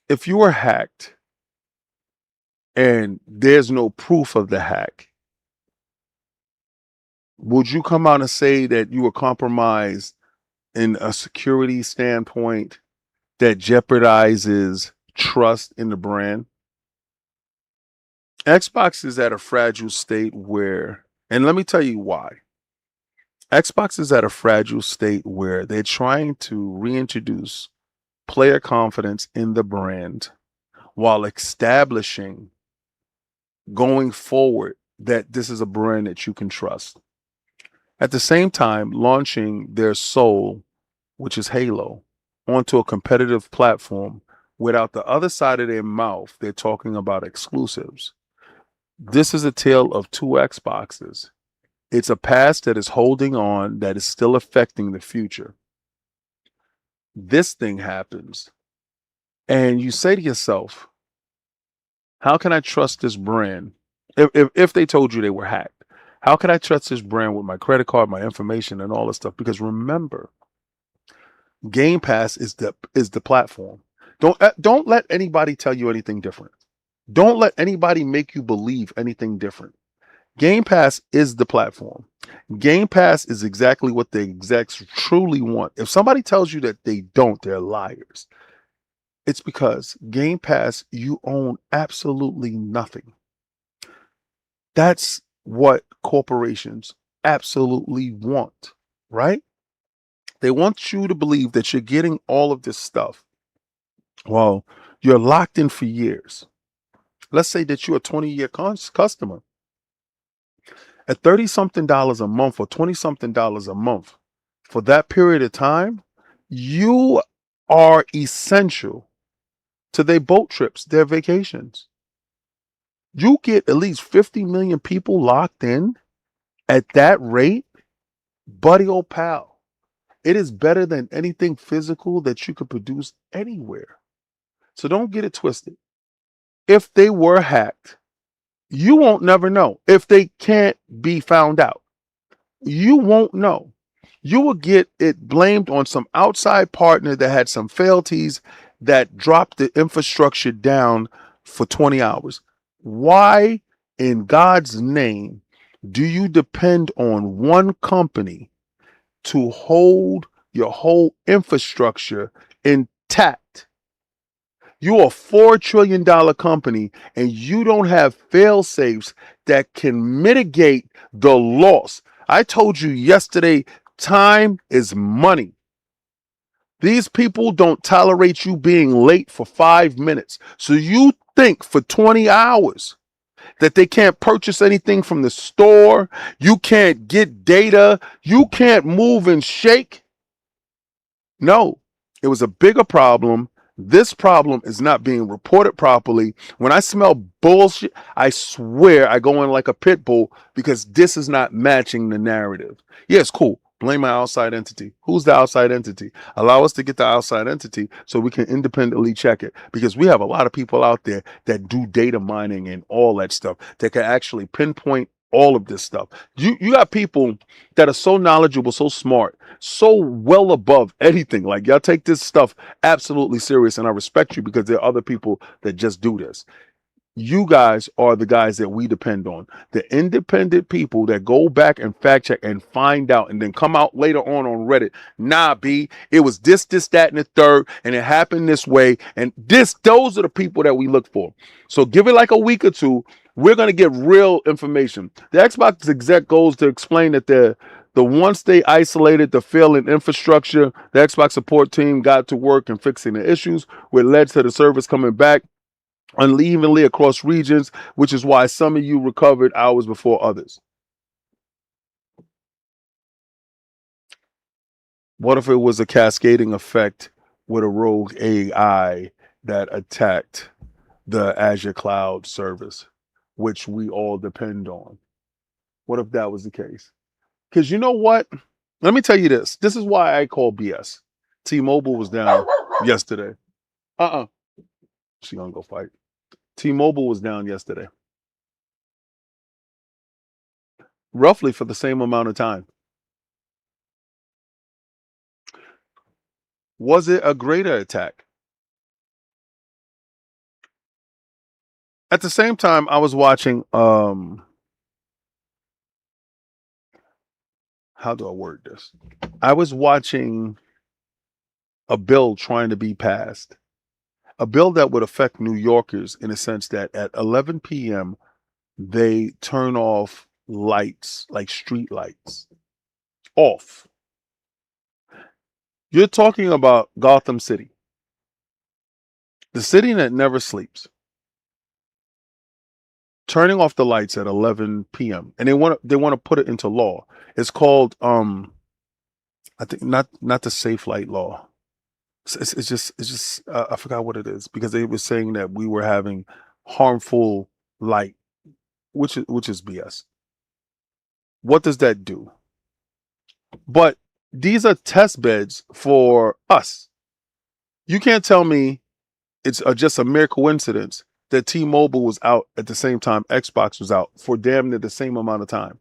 If you were hacked and there's no proof of the hack, would you come out and say that you were compromised in a security standpoint that jeopardizes trust in the brand? Xbox is at a fragile state where, and let me tell you why. Xbox is at a fragile state where they're trying to reintroduce player confidence in the brand while establishing going forward that this is a brand that you can trust. At the same time, launching their soul, which is Halo, onto a competitive platform without the other side of their mouth, they're talking about exclusives. This is a tale of two Xboxes. It's a past that is holding on, that is still affecting the future. This thing happens, and you say to yourself, how can I trust this brand? If they told you they were hacked, how can I trust this brand with my credit card, my information, and all this stuff? Because remember, Game Pass is the platform. Don't let anybody tell you anything different. Don't let anybody make you believe anything different. Game Pass is the platform. Game Pass is exactly what the execs truly want. If somebody tells you that they don't, they're liars. It's because Game Pass, you own absolutely nothing. That's what corporations absolutely want, right? They want you to believe that you're getting all of this stuff. Well, you're locked in for years. Let's say that you're a 20-year customer. At 30 something dollars a month or 20 something dollars a month, for that period of time, you are essential to their boat trips, their vacations. You get at least 50 million people locked in at that rate, buddy, old pal. It is better than anything physical that you could produce anywhere. So don't get it twisted. If they were hacked, you won't never know. If they can't be found out, you won't know. You will get it blamed on some outside partner that had some failties that dropped the infrastructure down for 20 hours. Why in God's name do you depend on one company to hold your whole infrastructure intact? You're a $4 trillion company and you don't have fail safes that can mitigate the loss. I told you yesterday, time is money. These people don't tolerate you being late for 5 minutes. So you think for 20 hours that they can't purchase anything from the store, you can't get data, you can't move and shake? No, it was a bigger problem. This problem is not being reported properly. When I smell bullshit, I swear I go in like a pit bull because this is not matching the narrative. Yes, cool. Blame my outside entity. Who's the outside entity? Allow us to get the outside entity so we can independently check it, because we have a lot of people out there that do data mining and all that stuff that can actually pinpoint all of this stuff. You got people that are so knowledgeable, so smart, so well above anything. Like, y'all take this stuff absolutely serious, and I respect you because there are other people that just do this. You guys are the guys that we depend on. The independent people that go back and fact check and find out and then come out later on Reddit. Nah, B, it was this, that, and the third, and it happened this way. And those are the people that we look for. So give it like a week or two. We're going to get real information. The Xbox exec goes to explain that the once they isolated the failing infrastructure, the Xbox support team got to work and fixing the issues, which led to the service coming back unevenly across regions, which is why some of you recovered hours before others. What if it was a cascading effect with a rogue AI that attacked the Azure cloud service, which we all depend on? What if that was the case? Because you know what? Let me tell you this. This is why I call BS. T-Mobile was down yesterday. She gonna go fight. T-Mobile was down yesterday, roughly for the same amount of time. Was it a greater attack? At the same time, I was watching, how do I word this? I was watching a bill trying to be passed, a bill that would affect New Yorkers in a sense that at 11 p.m., they turn off lights, like street lights, off. You're talking about Gotham City, the city that never sleeps, turning off the lights at 11 p.m. and they want to put it into law. It's called I think not the safe light law. It's just I forgot what it is because they were saying that we were having harmful light, which is BS. What does that do? But these are test beds for us. You can't tell me it's just a mere coincidence that T-Mobile was out at the same time Xbox was out for damn near the same amount of time.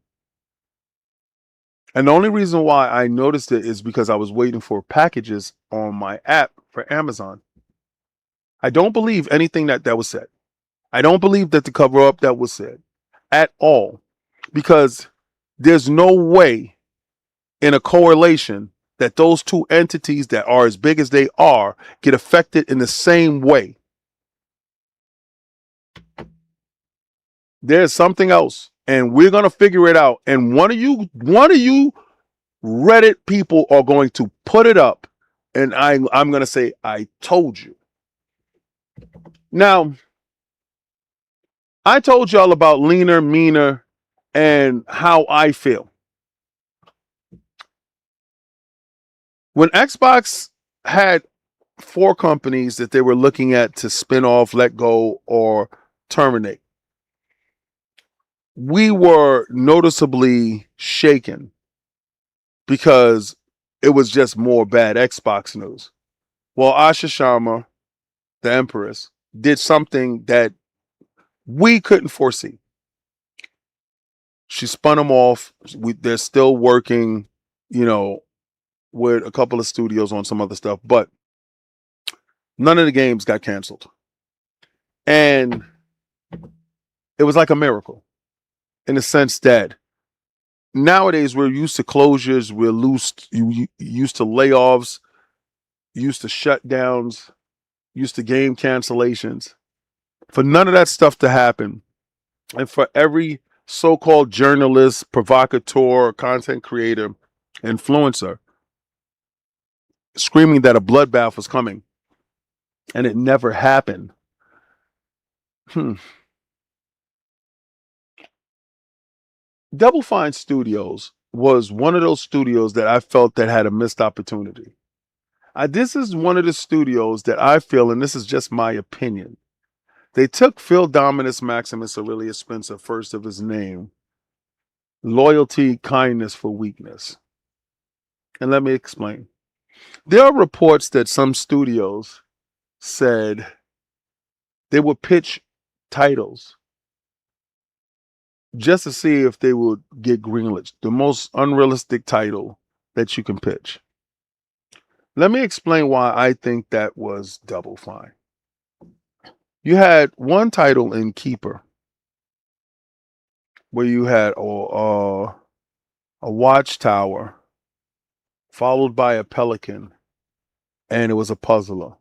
And the only reason why I noticed it is because I was waiting for packages on my app for Amazon. I don't believe anything that was said. I don't believe that the cover up that was said at all, because there's no way in a correlation that those two entities that are as big as they are get affected in the same way. There's something else, and we're gonna figure it out. And one of you Reddit people are going to put it up, and I'm gonna say, I told you. Now, I told y'all about leaner, meaner, and how I feel. When Xbox had 4 companies that they were looking at to spin off, let go, or terminate, we were noticeably shaken because it was just more bad Xbox news. Well, Asha Sharma, the Empress, did something that we couldn't foresee. She spun them off. They're still working, with a couple of studios on some other stuff, but none of the games got canceled. And it was like a miracle in the sense that nowadays we're used to closures, we're used to layoffs, used to shutdowns, used to game cancellations. For none of that stuff to happen, and for every so-called journalist, provocateur, content creator, influencer screaming that a bloodbath was coming, and it never happened. Double Fine Studios was one of those studios that I felt that had a missed opportunity. This is one of the studios that I feel, and this is just my opinion, they took Phil Dominus Maximus Aurelius Spencer, first of his name, loyalty, kindness for weakness. And let me explain. There are reports that some studios said they would pitch titles just to see if they would get greenlit. The most unrealistic title that you can pitch. Let me explain why I think that was Double Fine. You had one title in Keeper where you had a watchtower followed by a pelican, and it was a puzzler.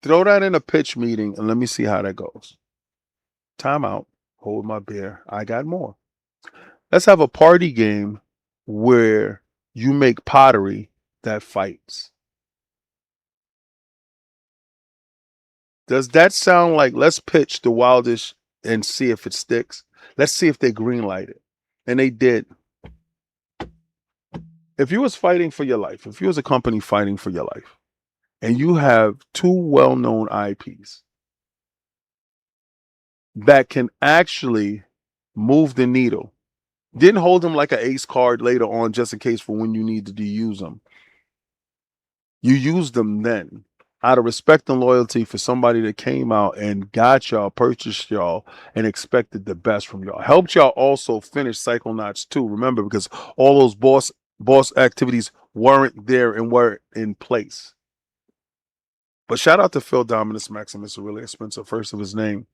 Throw that in a pitch meeting and let me see how that goes. Time out. Hold my beer. I got more. Let's have a party game where you make pottery that fights. Does that sound like, let's pitch the Wildish and see if it sticks? Let's see if they greenlight it. And they did. If you was fighting for your life, if you was a company fighting for your life, and you have 2 well-known IPs that can actually move the needle, didn't hold them like an ace card later on just in case for when you needed to use them. You used them then out of respect and loyalty for somebody that came out and got y'all, purchased y'all, and expected the best from y'all. Helped y'all also finish Psychonauts 2. Remember, because all those boss activities weren't there and weren't in place. But shout out to Phil Dominus Maximus Aurelius Spencer, first of his name,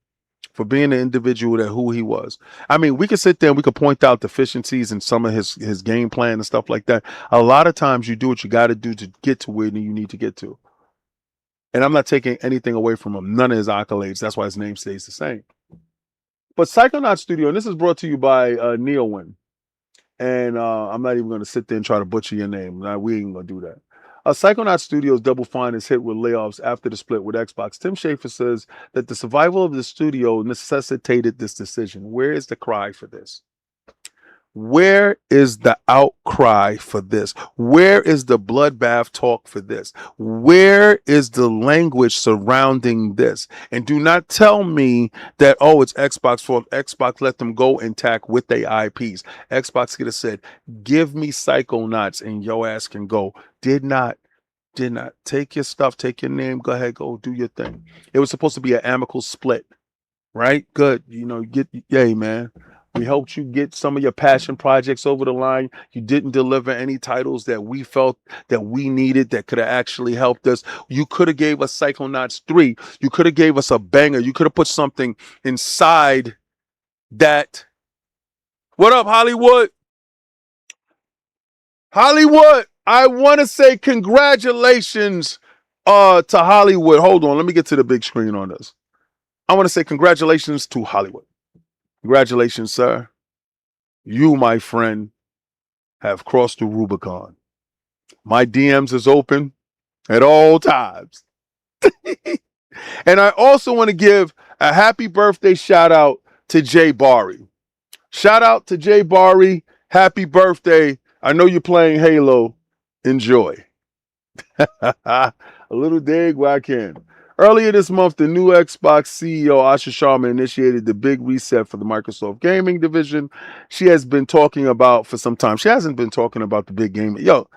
for being the individual that who he was. I mean, we could sit there and we could point out deficiencies in some of his game plan and stuff like that. A lot of times you do what you got to do to get to where you need to get to. And I'm not taking anything away from him. None of his accolades. That's why his name stays the same. But Psychonaut Studio, and this is brought to you by Neowin. And I'm not even going to sit there and try to butcher your name. Nah, we ain't going to do that. Psychonaut Studios Double Fine is hit with layoffs after the split with Xbox. Tim Schafer says that the survival of the studio necessitated this decision. Where is the cry for this? Where is the outcry for this? Where is the bloodbath talk for this? Where is the language surrounding this? And do not tell me that, oh, it's Xbox fault. Xbox let them go intact with their IPs. Xbox could have said, give me Psychonauts and your ass can go. Did not. Take your stuff, take your name, go ahead, go do your thing. It was supposed to be an amicable split, right? Good. Yay, man. We helped you get some of your passion projects over the line. You didn't deliver any titles that we felt that we needed that could have actually helped us. You could have gave us Psychonauts 3. You could have gave us a banger. You could have put something inside that. What up, Hollywood? Hollywood, I want to say congratulations to Hollywood. Hold on, let me get to the big screen on this. I want to say congratulations to Hollywood. Congratulations, sir. You, my friend, have crossed the Rubicon. My DMs is open at all times. And I also want to give a happy birthday shout out to Jay Barry. Shout out to Jay Barry. Happy birthday. I know you're playing Halo. Enjoy. A little dig where I can. Earlier this month, the new Xbox CEO Asha Sharma initiated the big reset for the Microsoft gaming division. She has been talking about for some time. She hasn't been talking about the big game. Yo,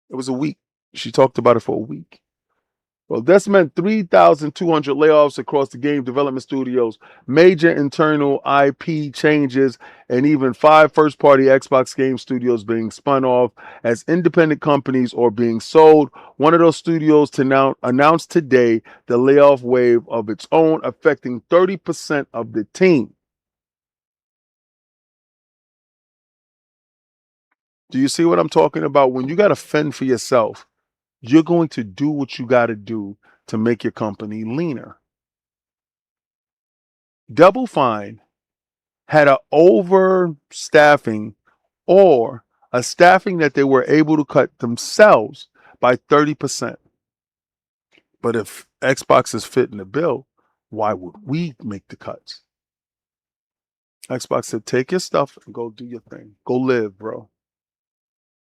it was a week. She talked about it for a week. Well, this meant 3,200 layoffs across the game development studios, major internal IP changes, and even 5 first-party Xbox game studios being spun off as independent companies or being sold. One of those studios announced today the layoff wave of its own, affecting 30% of the team. Do you see what I'm talking about? When you got to fend for yourself, you're going to do what you got to do to make your company leaner. Double Fine had an overstaffing or a staffing that they were able to cut themselves by 30%. But if Xbox is fitting the bill, why would we make the cuts? Xbox said, take your stuff and go do your thing. Go live, bro.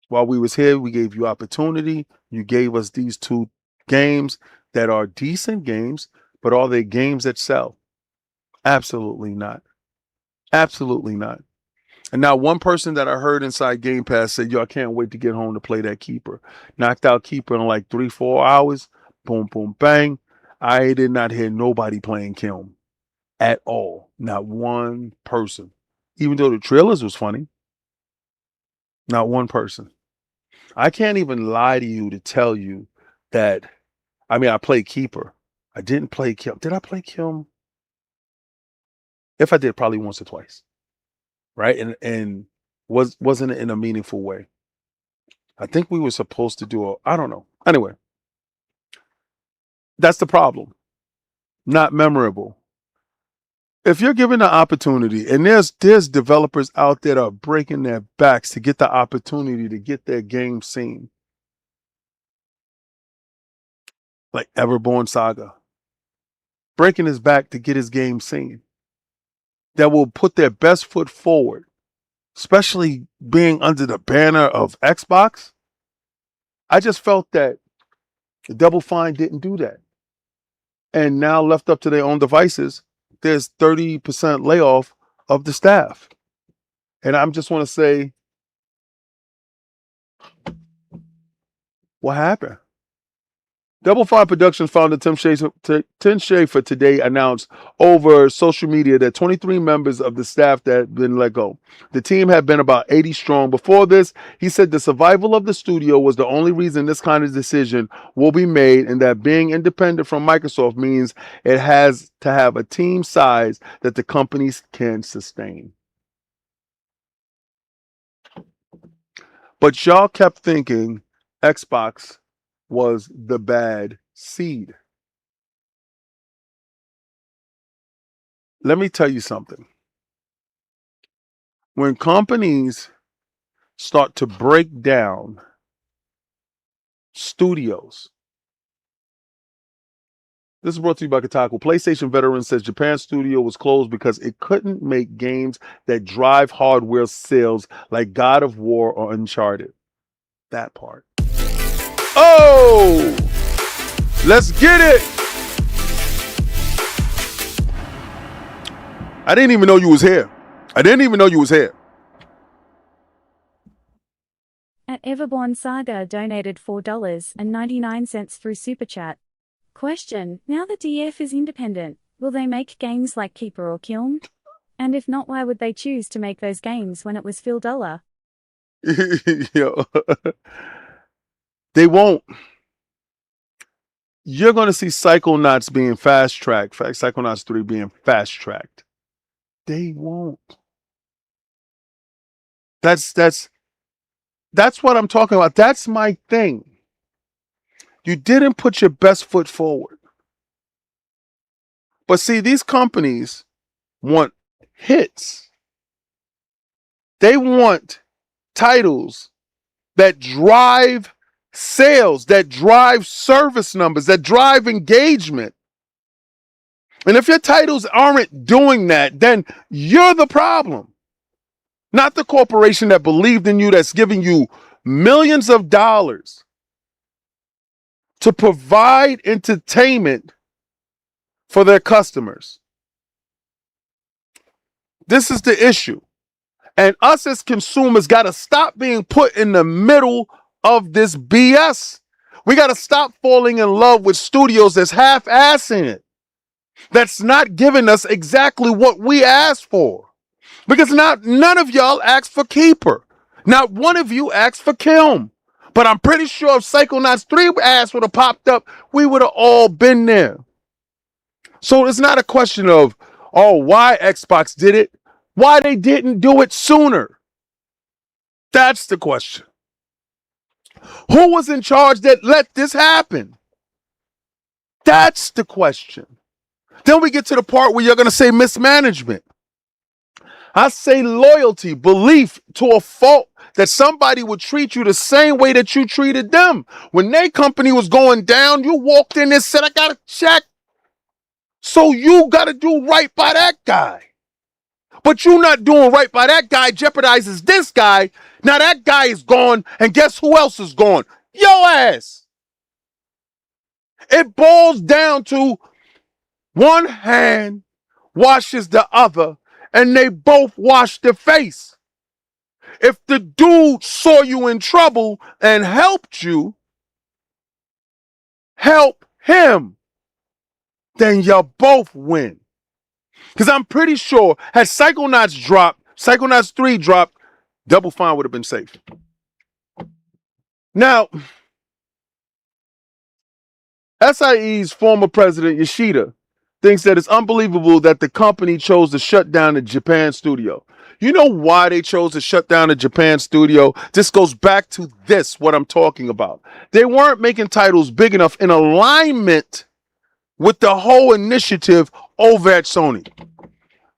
While we was here, we gave you opportunity. You gave us these 2 games that are decent games, but are they games that sell? Absolutely not. Absolutely not. And now one person that I heard inside Game Pass said, yo, I can't wait to get home to play that Keeper. Knocked out Keeper in like 3-4 hours. Boom, boom, bang. I did not hear nobody playing Kiln at all. Not one person. Even though the trailers was funny. Not one person. I can't even lie to you to tell you that, I mean, I played Keeper. I didn't play Kiln. Did I play Kiln? If I did, probably once or twice. Right? And wasn't it in a meaningful way? I think we were supposed to do I don't know. Anyway, that's the problem. Not memorable. If you're given the opportunity, and there's developers out there that are breaking their backs to get the opportunity to get their game seen. Like Everborn Saga. Breaking his back to get his game seen. That will put their best foot forward. Especially being under the banner of Xbox. I just felt that the Double Fine didn't do that. And now left up to their own devices, there's 30% layoff of the staff. And I just want to say, what happened? Double Fine Productions founder Tim Schafer today announced over social media that 23 members of the staff that had been let go. The team had been about 80 strong before this. He said the survival of the studio was the only reason this kind of decision will be made, and that being independent from Microsoft means it has to have a team size that the companies can sustain. But y'all kept thinking Xbox was the bad seed. let me tell you something. When companies start to break down studios, this is brought to you by Kotaku. PlayStation veteran says Japan studio was closed because it couldn't make games that drive hardware sales like God of War or Uncharted. That part. Oh! Let's get it! I didn't even know you was here. At Everborn Saga donated $4.99 through Super Chat. Question: now that DF is independent, will they make games like Keeper or Kiln? And if not, why would they choose to make those games when it was Phil Dollar? Yo. They won't. You're going to see Psychonauts being fast-tracked. In fact, Psychonauts 3 being fast-tracked. They won't. That's what I'm talking about. That's my thing. You didn't put your best foot forward. But see, these companies want hits. They want titles that drive sales, that drive service numbers, that drive engagement. And if your titles aren't doing that, then you're the problem. Not the corporation that believed in you, that's giving you millions of dollars to provide entertainment for their customers. This is the issue. And us as consumers got to stop being put in the middle of this BS. We got to stop falling in love with studios that's half-assing it. That's not giving us exactly what we asked for. Because none of y'all asked for Keeper. Not one of you asked for Kiln. But I'm pretty sure if Psychonauts 3 ass would have popped up, we would have all been there. So it's not a question of, oh, why Xbox did it, why they didn't do it sooner. That's the question. Who was in charge that let this happen? That's the question. Then we get to the part where you're going to say mismanagement. I say loyalty, belief to a fault that somebody would treat you the same way that you treated them. When their company was going down, you walked in and said, I got to check. So you got to do right by that guy. But you not doing right by that guy jeopardizes this guy. Now that guy is gone, and guess who else is gone? Your ass. It boils down to one hand washes the other, and they both wash their face. If the dude saw you in trouble and helped you, help him, then you both win. Because I'm pretty sure had Psychonauts 3 dropped, Double Fine would have been safe. Now, SIE's former president, Yoshida, thinks that it's unbelievable that the company chose to shut down the Japan studio. You know why they chose to shut down the Japan studio? This goes back to what I'm talking about. They weren't making titles big enough in alignment with the whole initiative over at Sony.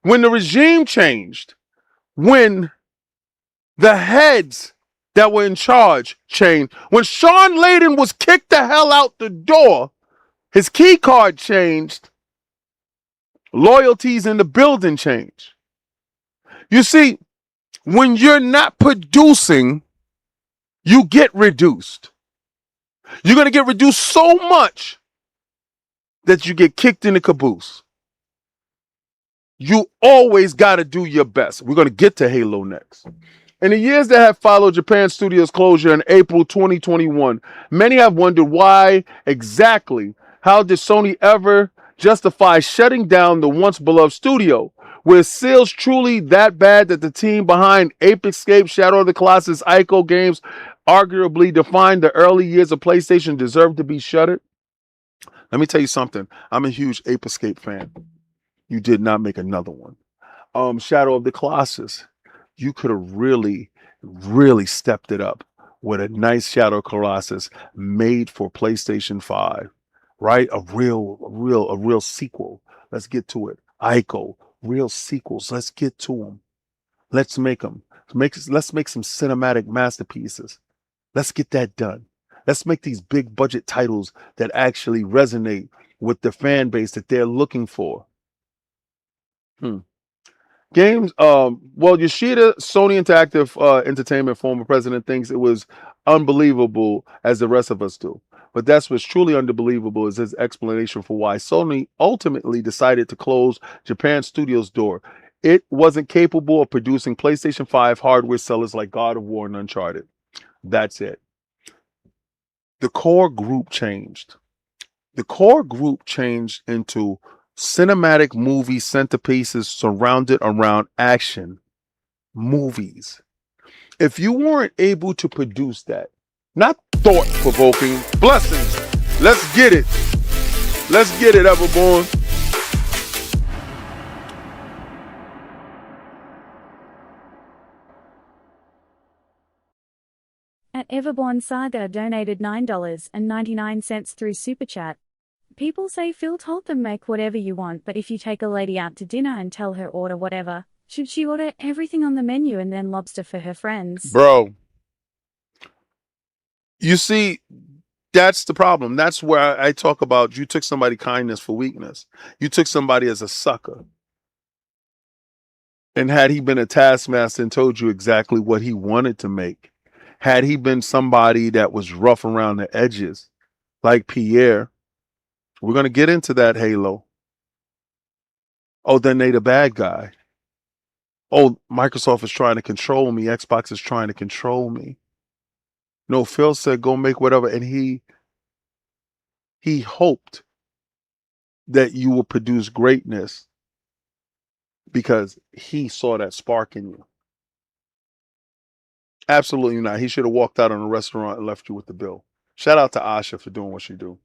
When the regime changed, when the heads that were in charge changed, when Sean Layden was kicked the hell out the door, his key card changed, loyalties in the building change. You see, when you're not producing, you get reduced. You're going to get reduced so much that you get kicked in the caboose. You always got to do your best. We're going to get to Halo next. In the years that have followed Japan Studios' closure in April 2021, many have wondered why exactly. How did Sony ever justify shutting down the once beloved studio? Were sales truly that bad that the team behind Ape Escape, Shadow of the Colossus, Ico games arguably defined the early years of PlayStation deserved to be shuttered? Let me tell you something. I'm a huge Ape Escape fan. You did not make another one. Shadow of the Colossus. You could have really, really stepped it up with a nice Shadow Colossus made for PlayStation 5, right? A real sequel. Let's get to it. Ico, real sequels. Let's get to them. Let's make them. Let's make some cinematic masterpieces. Let's get that done. Let's make these big budget titles that actually resonate with the fan base that they're looking for. Games, well, Yoshida, Sony Interactive Entertainment former president, thinks it was unbelievable as the rest of us do. But that's what's truly unbelievable is his explanation for why Sony ultimately decided to close Japan Studios' door. It wasn't capable of producing PlayStation 5 hardware sellers like God of War and Uncharted. That's it. The core group changed. The core group changed into cinematic movie centerpieces surrounded around action movies. If you weren't able to produce that, not thought-provoking blessings, let's get it. Let's get it, Everborn. At Everborn Saga donated $9.99 through Super Chat. People say Phil told them make whatever you want, but if you take a lady out to dinner and tell her order whatever, should she order everything on the menu and then lobster for her friends? Bro, you see, that's the problem. That's where I talk about you took somebody kindness for weakness. You took somebody as a sucker. And had he been a taskmaster and told you exactly what he wanted to make, had he been somebody that was rough around the edges, like Pierre, we're going to get into that, Halo. Oh, then they the bad guy. Oh, Microsoft is trying to control me. Xbox is trying to control me. No, Phil said go make whatever. And he hoped that you will produce greatness because he saw that spark in you. Absolutely not. He should have walked out on a restaurant and left you with the bill. Shout out to Asha for doing what she do.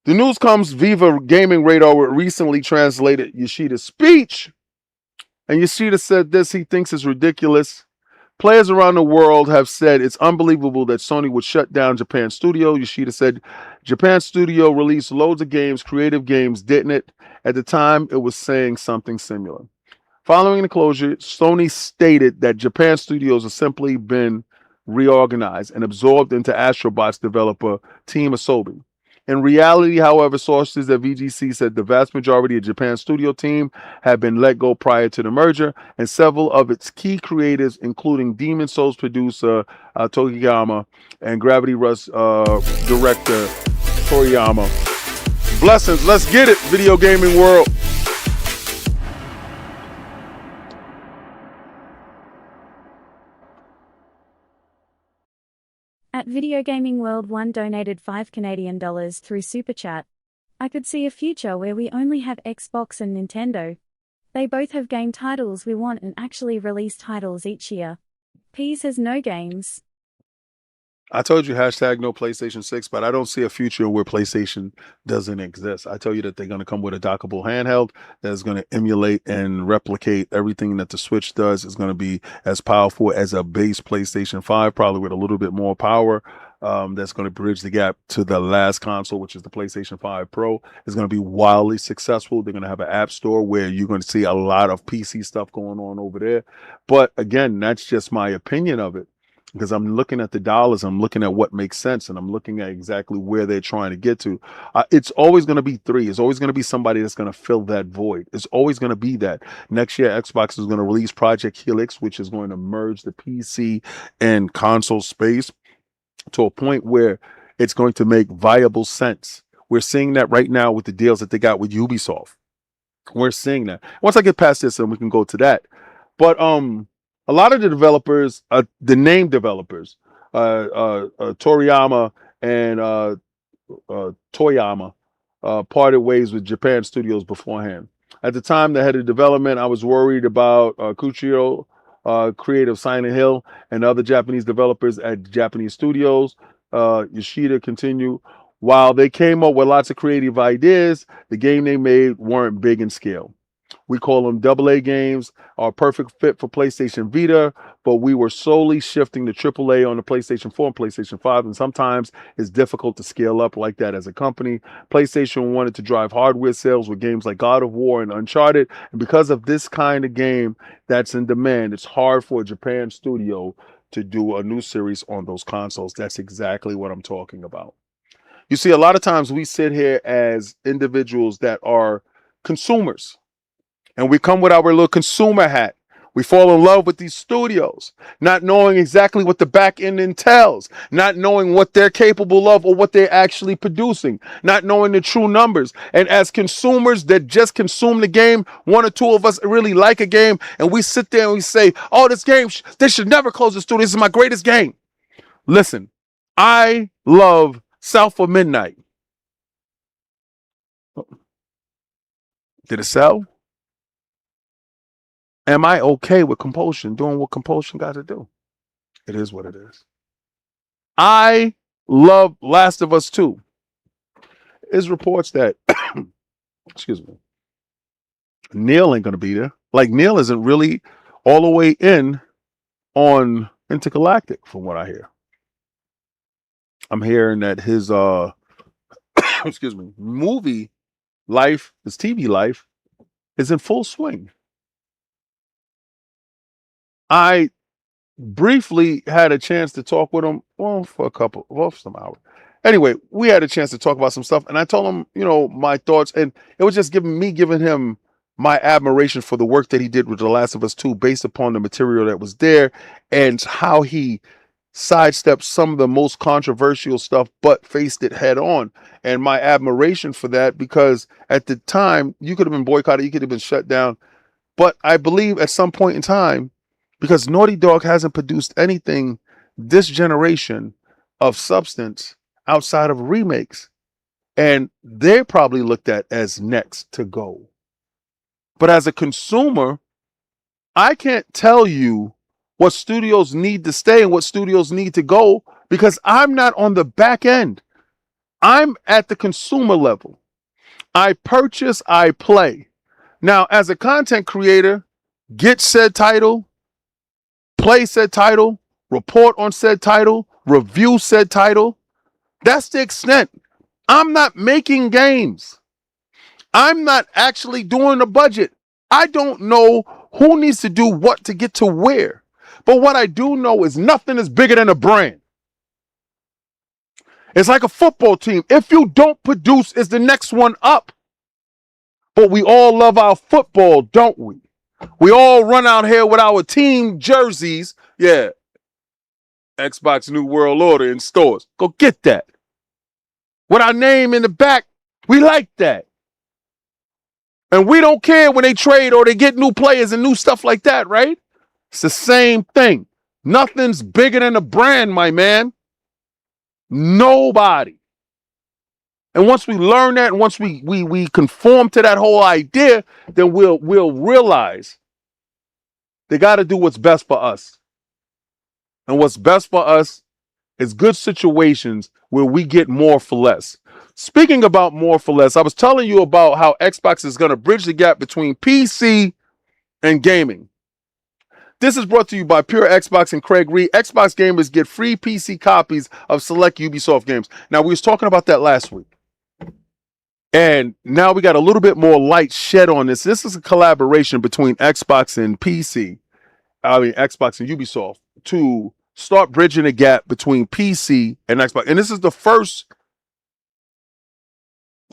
The news comes Viva Gaming Radar recently translated Yoshida's speech. And Yoshida said this, he thinks it's ridiculous. Players around the world have said it's unbelievable that Sony would shut down Japan Studio. Yoshida said Japan Studio released loads of games, creative games, didn't it? At the time, it was saying something similar. Following the closure, Sony stated that Japan Studios has simply been reorganized and absorbed into Astrobot's developer Team Asobi. In reality, however, sources at VGC said the vast majority of Japan Studio team had been let go prior to the merger, and several of its key creators, including Demon Souls producer Tokiyama and Gravity Rush director Toriyama. Blessings, let's get it, video gaming world. At Video Gaming World 1 donated $5 Canadian through Super Chat. I could see a future where we only have Xbox and Nintendo. They both have game titles we want and actually release titles each year. Peas has no games. I told you hashtag no PlayStation 6, but I don't see a future where PlayStation doesn't exist. I tell you that they're going to come with a dockable handheld that's going to emulate and replicate everything that the Switch does. It's going to be as powerful as a base PlayStation 5, probably with a little bit more power. That's going to bridge the gap to the last console, which is the PlayStation 5 Pro. It's going to be wildly successful. They're going to have an app store where you're going to see a lot of PC stuff going on over there. But again, that's just my opinion of it. Because I'm looking at the dollars, I'm looking at what makes sense, and I'm looking at exactly where they're trying to get to. It's always going to be three. It's always going to be somebody that's going to fill that void. It's always going to be that. Next year, Xbox is going to release Project Helix, which is going to merge the PC and console space to a point where it's going to make viable sense. We're seeing that right now with the deals that they got with Ubisoft. We're seeing that. Once I get past this, then we can go to that. But a lot of the developers, the name developers, Toriyama and Toyama, parted ways with Japan Studios beforehand. At the time, the head of development, I was worried about Kuchiro, creative Silent Hill, and other Japanese developers at Japanese studios. Yoshida continued. While they came up with lots of creative ideas, the game they made weren't big in scale. We call them AA games, are a perfect fit for PlayStation Vita, but we were slowly shifting to AAA on the PlayStation 4 and PlayStation 5, and sometimes it's difficult to scale up like that as a company. PlayStation wanted to drive hardware sales with games like God of War and Uncharted, and because of this kind of game that's in demand, it's hard for a Japan studio to do a new series on those consoles. That's exactly what I'm talking about. You see, a lot of times we sit here as individuals that are consumers, and we come with our little consumer hat. We fall in love with these studios, not knowing exactly what the back end entails, not knowing what they're capable of or what they're actually producing, not knowing the true numbers. And as consumers that just consume the game, one or two of us really like a game, and we sit there and we say, oh, this game, they should never close the studio. This is my greatest game. Listen, I love South of Midnight. Did it sell? Am I okay with compulsion, doing what compulsion got to do? It is what it is. I love Last of Us 2. There's reports that, excuse me, Neil ain't going to be there. Like, Neil isn't really all the way in on Intergalactic, from what I hear. I'm hearing that his, excuse me, movie life, his TV life, is in full swing. I briefly had a chance to talk with him, for some hours. Anyway, we had a chance to talk about some stuff, and I told him, my thoughts, and it was just giving him my admiration for the work that he did with The Last of Us 2 based upon the material that was there and how he sidestepped some of the most controversial stuff but faced it head on. And my admiration for that, because at the time, you could have been boycotted, you could have been shut down, but I believe at some point in time, because Naughty Dog hasn't produced anything this generation of substance outside of remakes. And they're probably looked at as next to go. But as a consumer, I can't tell you what studios need to stay and what studios need to go because I'm not on the back end. I'm at the consumer level. I purchase, I play. Now, as a content creator, get said title, play said title, report on said title, review said title. That's the extent. I'm not making games. I'm not actually doing a budget. I don't know who needs to do what to get to where. But what I do know is nothing is bigger than a brand. It's like a football team. If you don't produce, it's the next one up. But we all love our football, don't we? We all run out here with our team jerseys. Yeah. Xbox New World Order in stores. Go get that. With our name in the back, we like that. And we don't care when they trade or they get new players and new stuff like that, right? It's the same thing. Nothing's bigger than a brand, my man. Nobody. And once we learn that, and once we conform to that whole idea, then we'll realize they got to do what's best for us. And what's best for us is good situations where we get more for less. Speaking about more for less, I was telling you about how Xbox is going to bridge the gap between PC and gaming. This is brought to you by Pure Xbox and Craig Reed. Xbox gamers get free PC copies of select Ubisoft games. Now, we was talking about that last week. And now we got a little bit more light shed on this. This is a collaboration between Xbox and Xbox and Ubisoft to start bridging the gap between PC and Xbox. And this is the first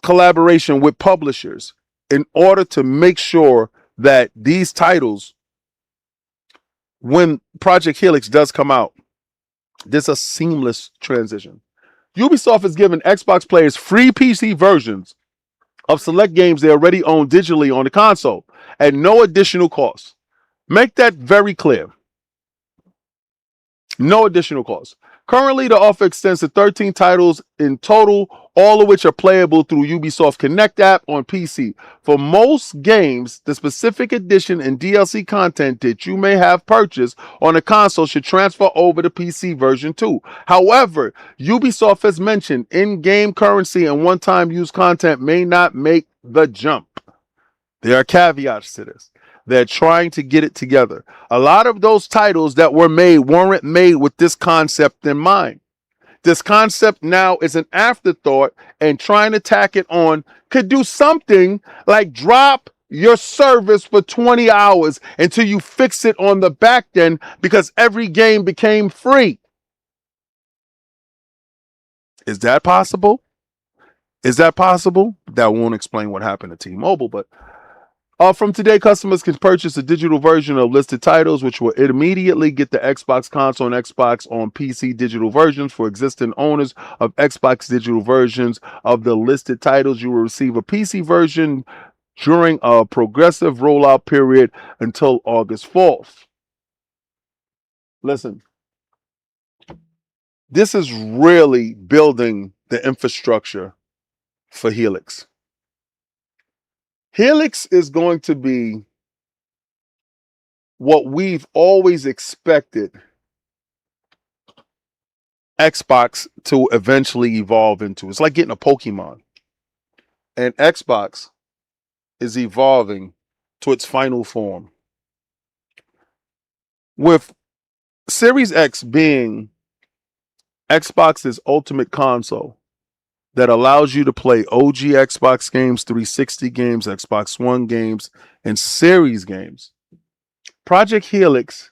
collaboration with publishers in order to make sure that these titles, when Project Helix does come out, there's a seamless transition. Ubisoft is giving Xbox players free PC versions of select games they already own digitally on the console at no additional cost. Make that very clear. No additional cost. Currently, the offer extends to 13 titles in total, all of which are playable through Ubisoft Connect app on PC. For most games, the specific edition and DLC content that you may have purchased on a console should transfer over to PC version too. However, Ubisoft has mentioned in-game currency and one-time use content may not make the jump. There are caveats to this. They're trying to get it together. A lot of those titles that were made weren't made with this concept in mind. This concept now is an afterthought, and trying to tack it on could do something like drop your service for 20 hours until you fix it on the back end because every game became free. Is that possible? Is that possible? That won't explain what happened to T-Mobile, but from today, customers can purchase a digital version of listed titles, which will immediately get the Xbox console and Xbox on PC digital versions. For existing owners of Xbox digital versions of the listed titles, you will receive a PC version during a progressive rollout period until August 4th. Listen, this is really building the infrastructure for Helix. Helix is going to be what we've always expected Xbox to eventually evolve into. It's like getting a Pokemon. And Xbox is evolving to its final form. With Series X being Xbox's ultimate console that allows you to play OG Xbox games, 360 games, Xbox One games, and Series games, Project Helix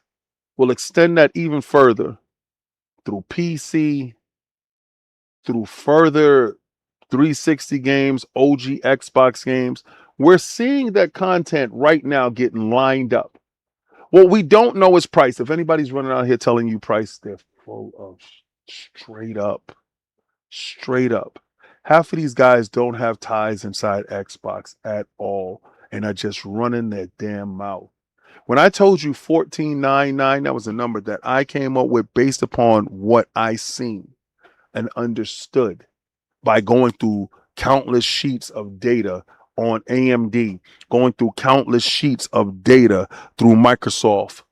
will extend that even further through PC, through further 360 games, OG Xbox games. We're seeing that content right now getting lined up. What we don't know is price. If anybody's running out here telling you price, they're full of straight up. Half of these guys don't have ties inside Xbox at all and are just running their damn mouth. When I told you $14.99, that was a number that I came up with based upon what I seen and understood by going through countless sheets of data on AMD, going through countless sheets of data through Microsoft,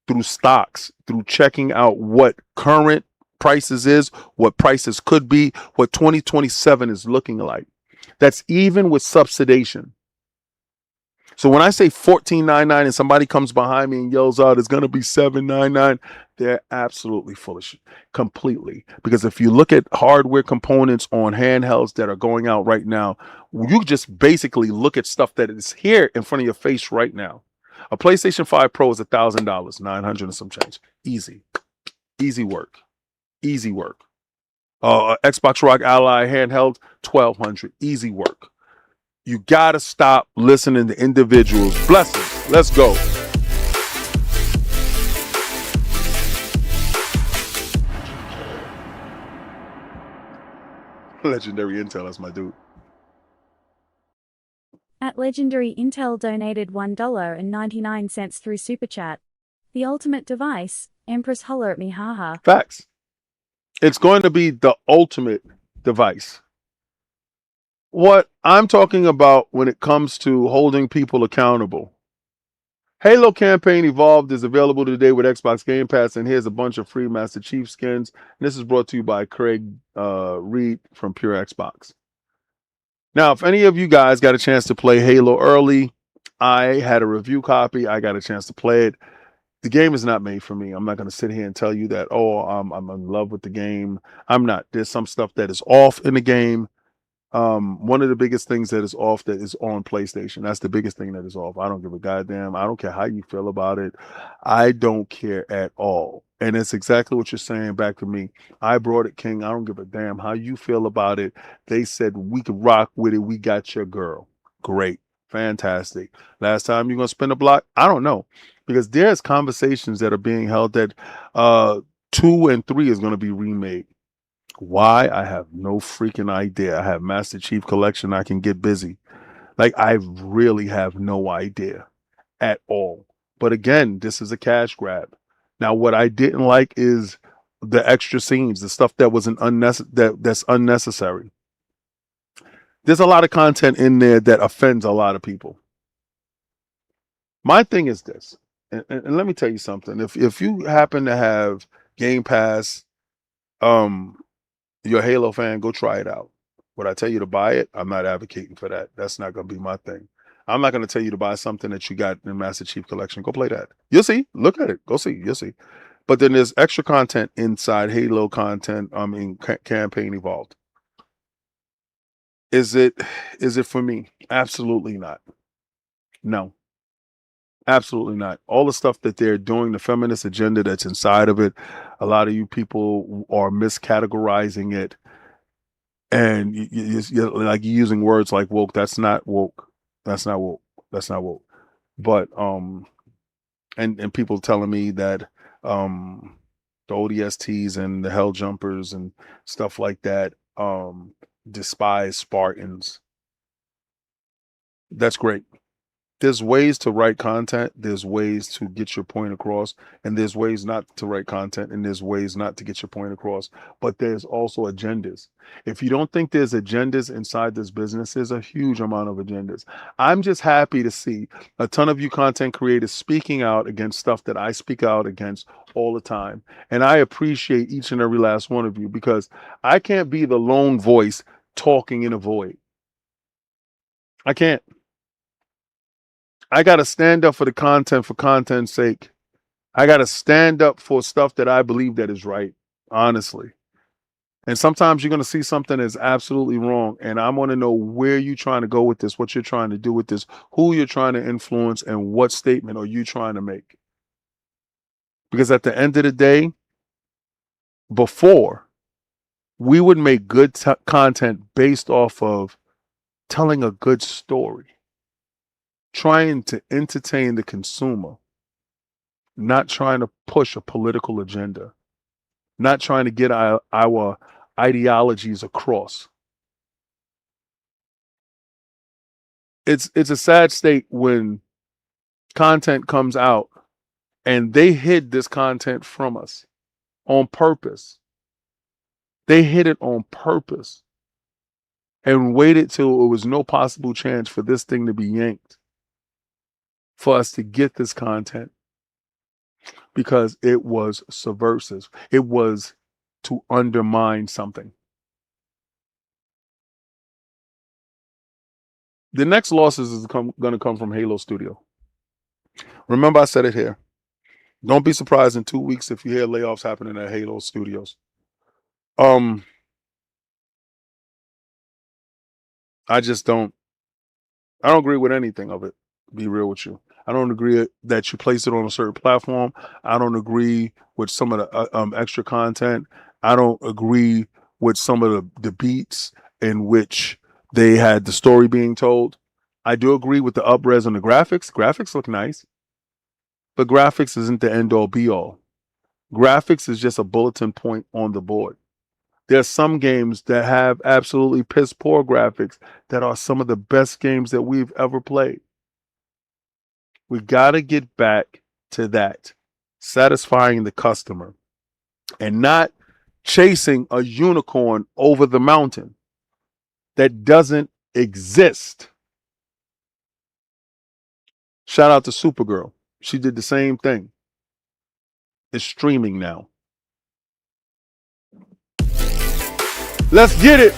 through stocks, through checking out what current prices is, what prices could be, what 2027 is looking like. That's even with subsidization. So when I say $14.99 and somebody comes behind me and yells out, it's going to be $7.99, they're absolutely foolish, completely. Because if you look at hardware components on handhelds that are going out right now, you just basically look at stuff that is here in front of your face right now. A PlayStation 5 Pro is $1,000, 900 and some change. Easy work. Xbox Rock Ally handheld, 1,200. Easy work. You gotta stop listening to individuals. Blessings. Let's go. Legendary Intel, that's my dude. At Legendary Intel donated $1.99 through Super Chat. The ultimate device, Empress holler at me haha. Facts. It's going to be the ultimate device. What I'm talking about when it comes to holding people accountable. Halo Campaign Evolved is available today with Xbox Game Pass, and here's a bunch of free Master Chief skins. And this is brought to you by Craig Reed from Pure Xbox. Now, if any of you guys got a chance to play Halo early, I had a review copy. I got a chance to play it. The game is not made for me. I'm not going to sit here and tell you that, I'm in love with the game. I'm not. There's some stuff that is off in the game. One of the biggest things that is off that is on PlayStation. That's the biggest thing that is off. I don't give a goddamn. I don't care how you feel about it. I don't care at all. And it's exactly what you're saying back to me. I brought it, King. I don't give a damn how you feel about it. They said we could rock with it. We got your girl. Great. Fantastic. Last time you're going to spin a block? I don't know. Because there's conversations that are being held that 2 and 3 is going to be remade. Why? I have no freaking idea. I have Master Chief Collection. I can get busy. Like, I really have no idea at all. But again, this is a cash grab. Now, what I didn't like is the extra scenes, the stuff that was that's unnecessary. There's a lot of content in there that offends a lot of people. My thing is this, and let me tell you something. If you happen to have Game Pass, you're a Halo fan, go try it out. Would I tell you to buy it? I'm not advocating for that. That's not going to be my thing. I'm not going to tell you to buy something that you got in Master Chief Collection. Go play that. You'll see. Look at it. Go see. You'll see. But then there's extra content inside Halo content. I mean, campaign evolved. Is it for me? Absolutely not. No, absolutely not. All the stuff that they're doing, the feminist agenda that's inside of it, a lot of you people are miscategorizing it, and you're like using words like woke. That's not woke. That's not woke. That's not woke. But and people telling me that the ODSTs and the Hell Jumpers and stuff like that despise Spartans. That's great. There's ways to write content, there's ways to get your point across, and there's ways not to write content, and there's ways not to get your point across. But there's also agendas. If you don't think there's agendas inside this business, there's a huge amount of agendas. I'm just happy to see a ton of you content creators speaking out against stuff that I speak out against all the time. And I appreciate each and every last one of you, because I can't be the lone voice talking in a void. I can't. I got to stand up for the content for content's sake. I got to stand up for stuff that I believe that is right, honestly. And sometimes you're going to see something that's absolutely wrong. And I want to know where you're trying to go with this, what you're trying to do with this, who you're trying to influence, and what statement are you trying to make. Because at the end of the day, before, we would make good content based off of telling a good story, trying to entertain the consumer, not trying to push a political agenda, not trying to get our ideologies across. It's a sad state when content comes out and they hid this content from us on purpose. They hid it on purpose and waited till it was no possible chance for this thing to be yanked for us to get this content, because it was subversive. It was to undermine something. The next losses is going to come from Halo Studio. Remember, I said it here. Don't be surprised in 2 weeks if you hear layoffs happening at Halo Studios. I just don't. I don't agree with anything of it. To be real with you, I don't agree that you place it on a certain platform. I don't agree with some of the extra content. I don't agree with some of the beats in which they had the story being told. I do agree with the upres and the graphics. Graphics look nice, but graphics isn't the end all be all. Graphics is just a bulletin point on the board. There's some games that have absolutely piss poor graphics that are some of the best games that we've ever played. We got to get back to that, satisfying the customer and not chasing a unicorn over the mountain that doesn't exist. Shout out to Supergirl. She did the same thing. It's streaming now. Let's get it.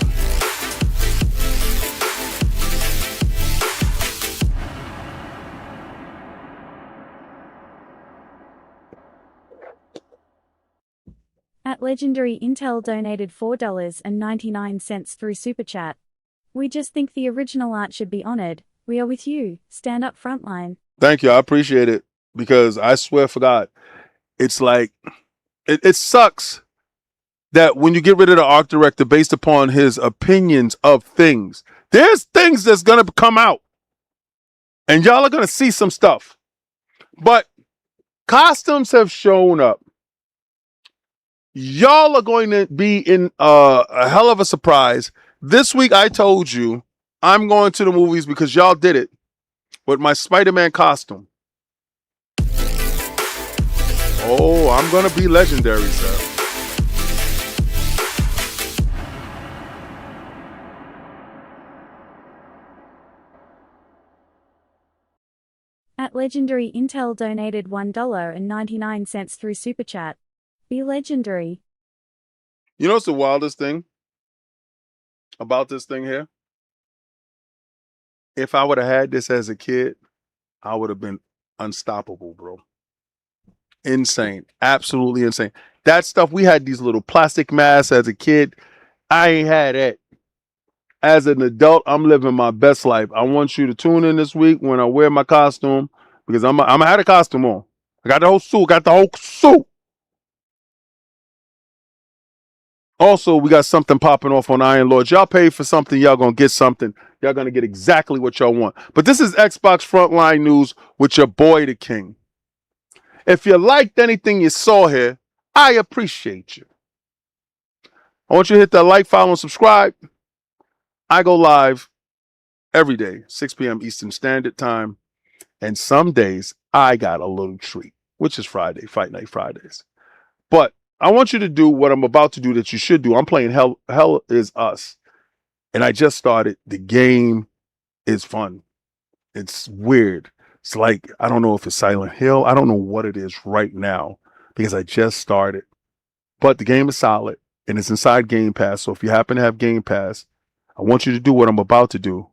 At Legendary, Intel donated $4.99 through Super Chat. We just think the original art should be honored. We are with you. Stand up frontline. Thank you. I appreciate it, because I swear for God, it's like, it sucks that when you get rid of the art director based upon his opinions of things, there's things that's going to come out and y'all are going to see some stuff. But costumes have shown up. Y'all are going to be in a hell of a surprise. This week, I told you I'm going to the movies because y'all did it with my Spider-Man costume. Oh, I'm going to be legendary, sir. At Legendary, Intel donated $1.99 through Super Chat. Be legendary. You know what's the wildest thing about this thing here? If I would have had this as a kid, I would have been unstoppable, bro. Insane. Absolutely insane. That stuff, we had these little plastic masks as a kid. I ain't had that. As an adult, I'm living my best life. I want you to tune in this week when I wear my costume, because I'm gonna have a costume on. I got the whole suit. Also, we got something popping off on Iron Lords. Y'all pay for something, y'all gonna get something. Y'all gonna get exactly what y'all want. But this is Xbox Frontline News with your boy, the King. If you liked anything you saw here, I appreciate you. I want you to hit that like, follow, and subscribe. I go live every day, 6 p.m. Eastern Standard Time. And some days I got a little treat, which is Friday, Fight Night Fridays. But I want you to do what I'm about to do that you should do. I'm playing Hell Is Us. And I just started. The game is fun. It's weird. It's like, I don't know if it's Silent Hill. I don't know what it is right now because I just started. But the game is solid and it's inside Game Pass. So if you happen to have Game Pass, I want you to do what I'm about to do.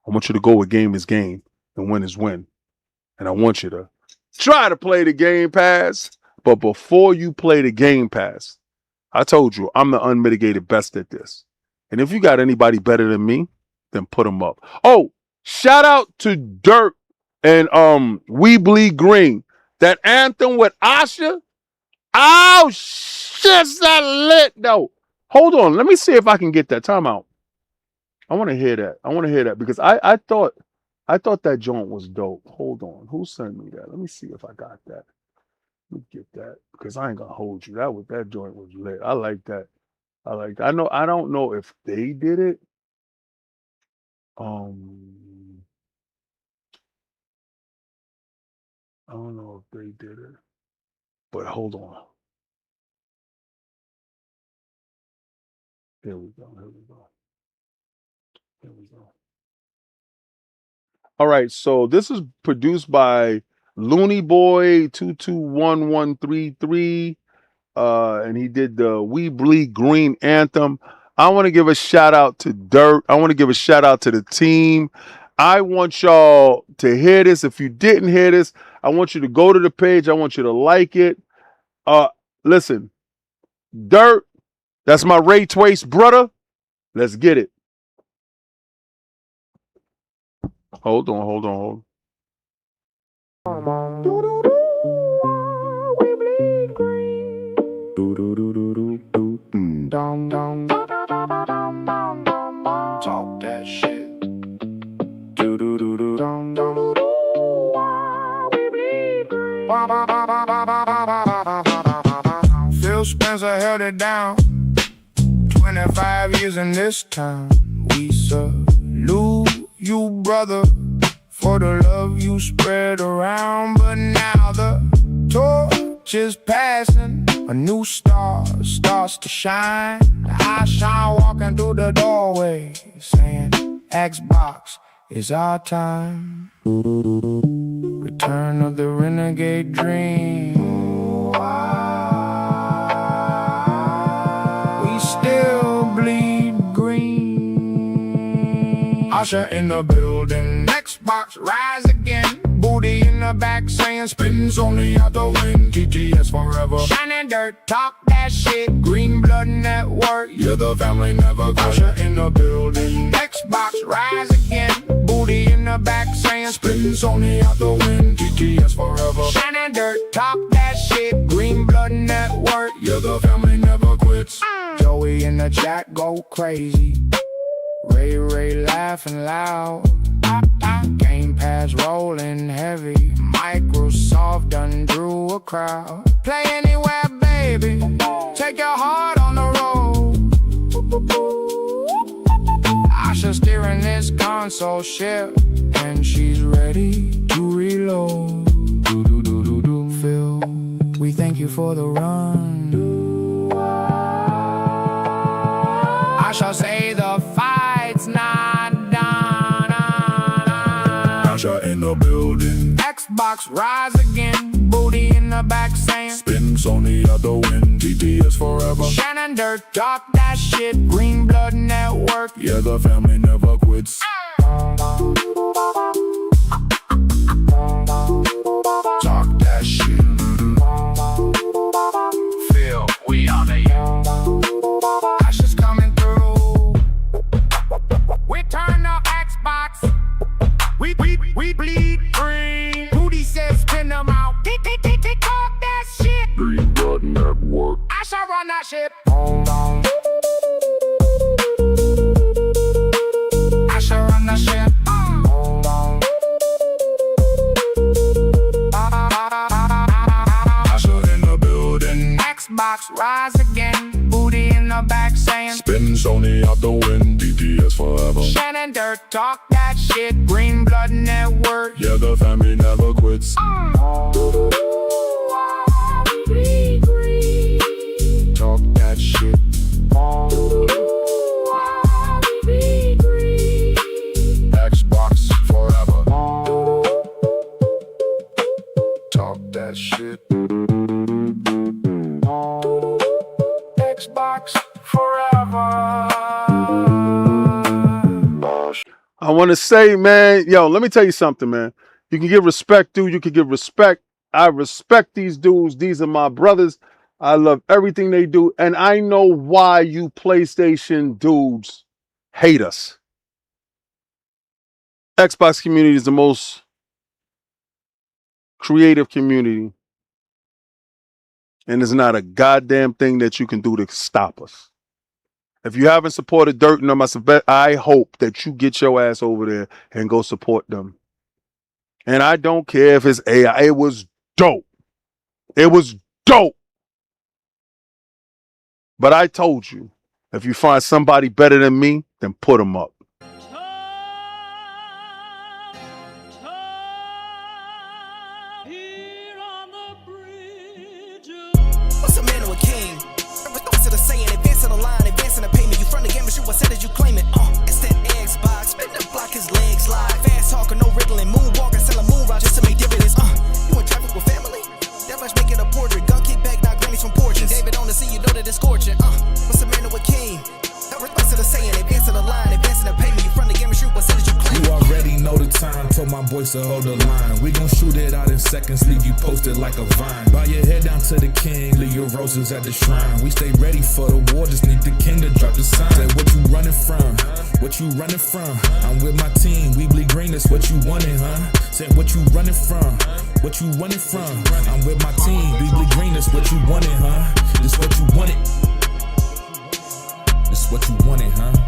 I want you to go with game is game and win is win. And I want you to try to play the Game Pass. But before you play the Game Pass, I told you I'm the unmitigated best at this. And if you got anybody better than me, then put them up. Oh, shout out to Dirt and We Bleed Green. That anthem with Asha. Oh, shit's that lit though. Hold on. Let me see if I can get that. Time out. I want to hear that. Because I thought that joint was dope. Hold on. Who sent me that? Let me see if I got that. Let me get that. Because I ain't gonna hold you. That joint was lit. I like that. I don't know if they did it. I don't know if they did it. But hold on. Here we go. All right, so this is produced by Looney Boy 221133. And he did the We Bleed Green anthem. I want to give a shout out to Dirt. I want to give a shout out to the team. I want y'all to hear this. If you didn't hear this, I want you to go to the page. I want you to like it. Listen, Dirt, that's my Ray Twace brother. Let's get it. Hold on. Talk that shit. Phil Spencer held it down. 25 years in this town. We salute you, brother, for the love you spread around. But now the torch is passing. A new star starts to shine. I shine walking through the doorway, saying, Xbox is our time. Return of the renegade dream. We still bleed green. Usher in the building. Xbox rise again. Booty in the back saying spins only out the wind. TTS forever. Shining dirt, talk that shit. Green blood network. Yeah, the family never quit. Usher in the building. Xbox rise again. Booty in the back saying spins only out the wind. TTS forever. Shining dirt, talk that shit. Green blood network. Yeah, the family never quits. Joey in the chat go crazy. Ray laughing loud. Game Pass rolling heavy. Microsoft done drew a crowd. Play anywhere, baby. Take your heart on the road. Asha's steering this console ship, and she's ready to reload. Phil, we thank you for the run. I shall say the fight's not done. Asha in the building. Xbox rise again. Booty in the back saying spins on the other wind. TTS forever. Shannon Dirt, talk that shit. Green blood network. Yeah, the family never quits. forever. Shannon Dirt, talk that shit. Green Blood Network. Yeah, the family never quits. Talk that shit. Xbox forever. Talk that shit. Xbox forever. I want to say, man, yo, let me tell you something, man. You can give respect, dude. You can give respect. I respect these dudes. These are my brothers. I love everything they do. And I know why you PlayStation dudes hate us. Xbox community is the most creative community. And there's not a goddamn thing that you can do to stop us. If you haven't supported Dirt and them, I hope that you get your ass over there and go support them. And I don't care if it's AI. It was dope. It was dope. But I told you, if you find somebody better than me, then put them up. What's a man or a king? What's the saying? Advancing the line, advancing the payment. You front the game and shoot what said as you claim it. It's that Xbox. Spin the block, his legs live. Fast talking, no riddling. Moonwalking, selling moon rock just to make dividends. You in traffic with family? That much make it a portrait. Gun kick back, not grannies from porches. David on the sea, you know that it's scorching. What's a man or a king? What's the saying? Advancing the line, advancing the payment. You front the game and shoot what said as you claim it. You already know the time, told my boys to hold the line. We gon' shoot it out in seconds, leave you posted like a vine. Bow your head down to the king, leave your roses at the shrine. We stay ready for the war, just need the king to drop the sign. Say what you running from, what you running from. I'm with my team, we bleed green, that's what you wanted, huh? Say what you running from, what you running from. I'm with my team, we bleed green, that's what you wanted, huh? This what you wanted. This what you wanted, huh?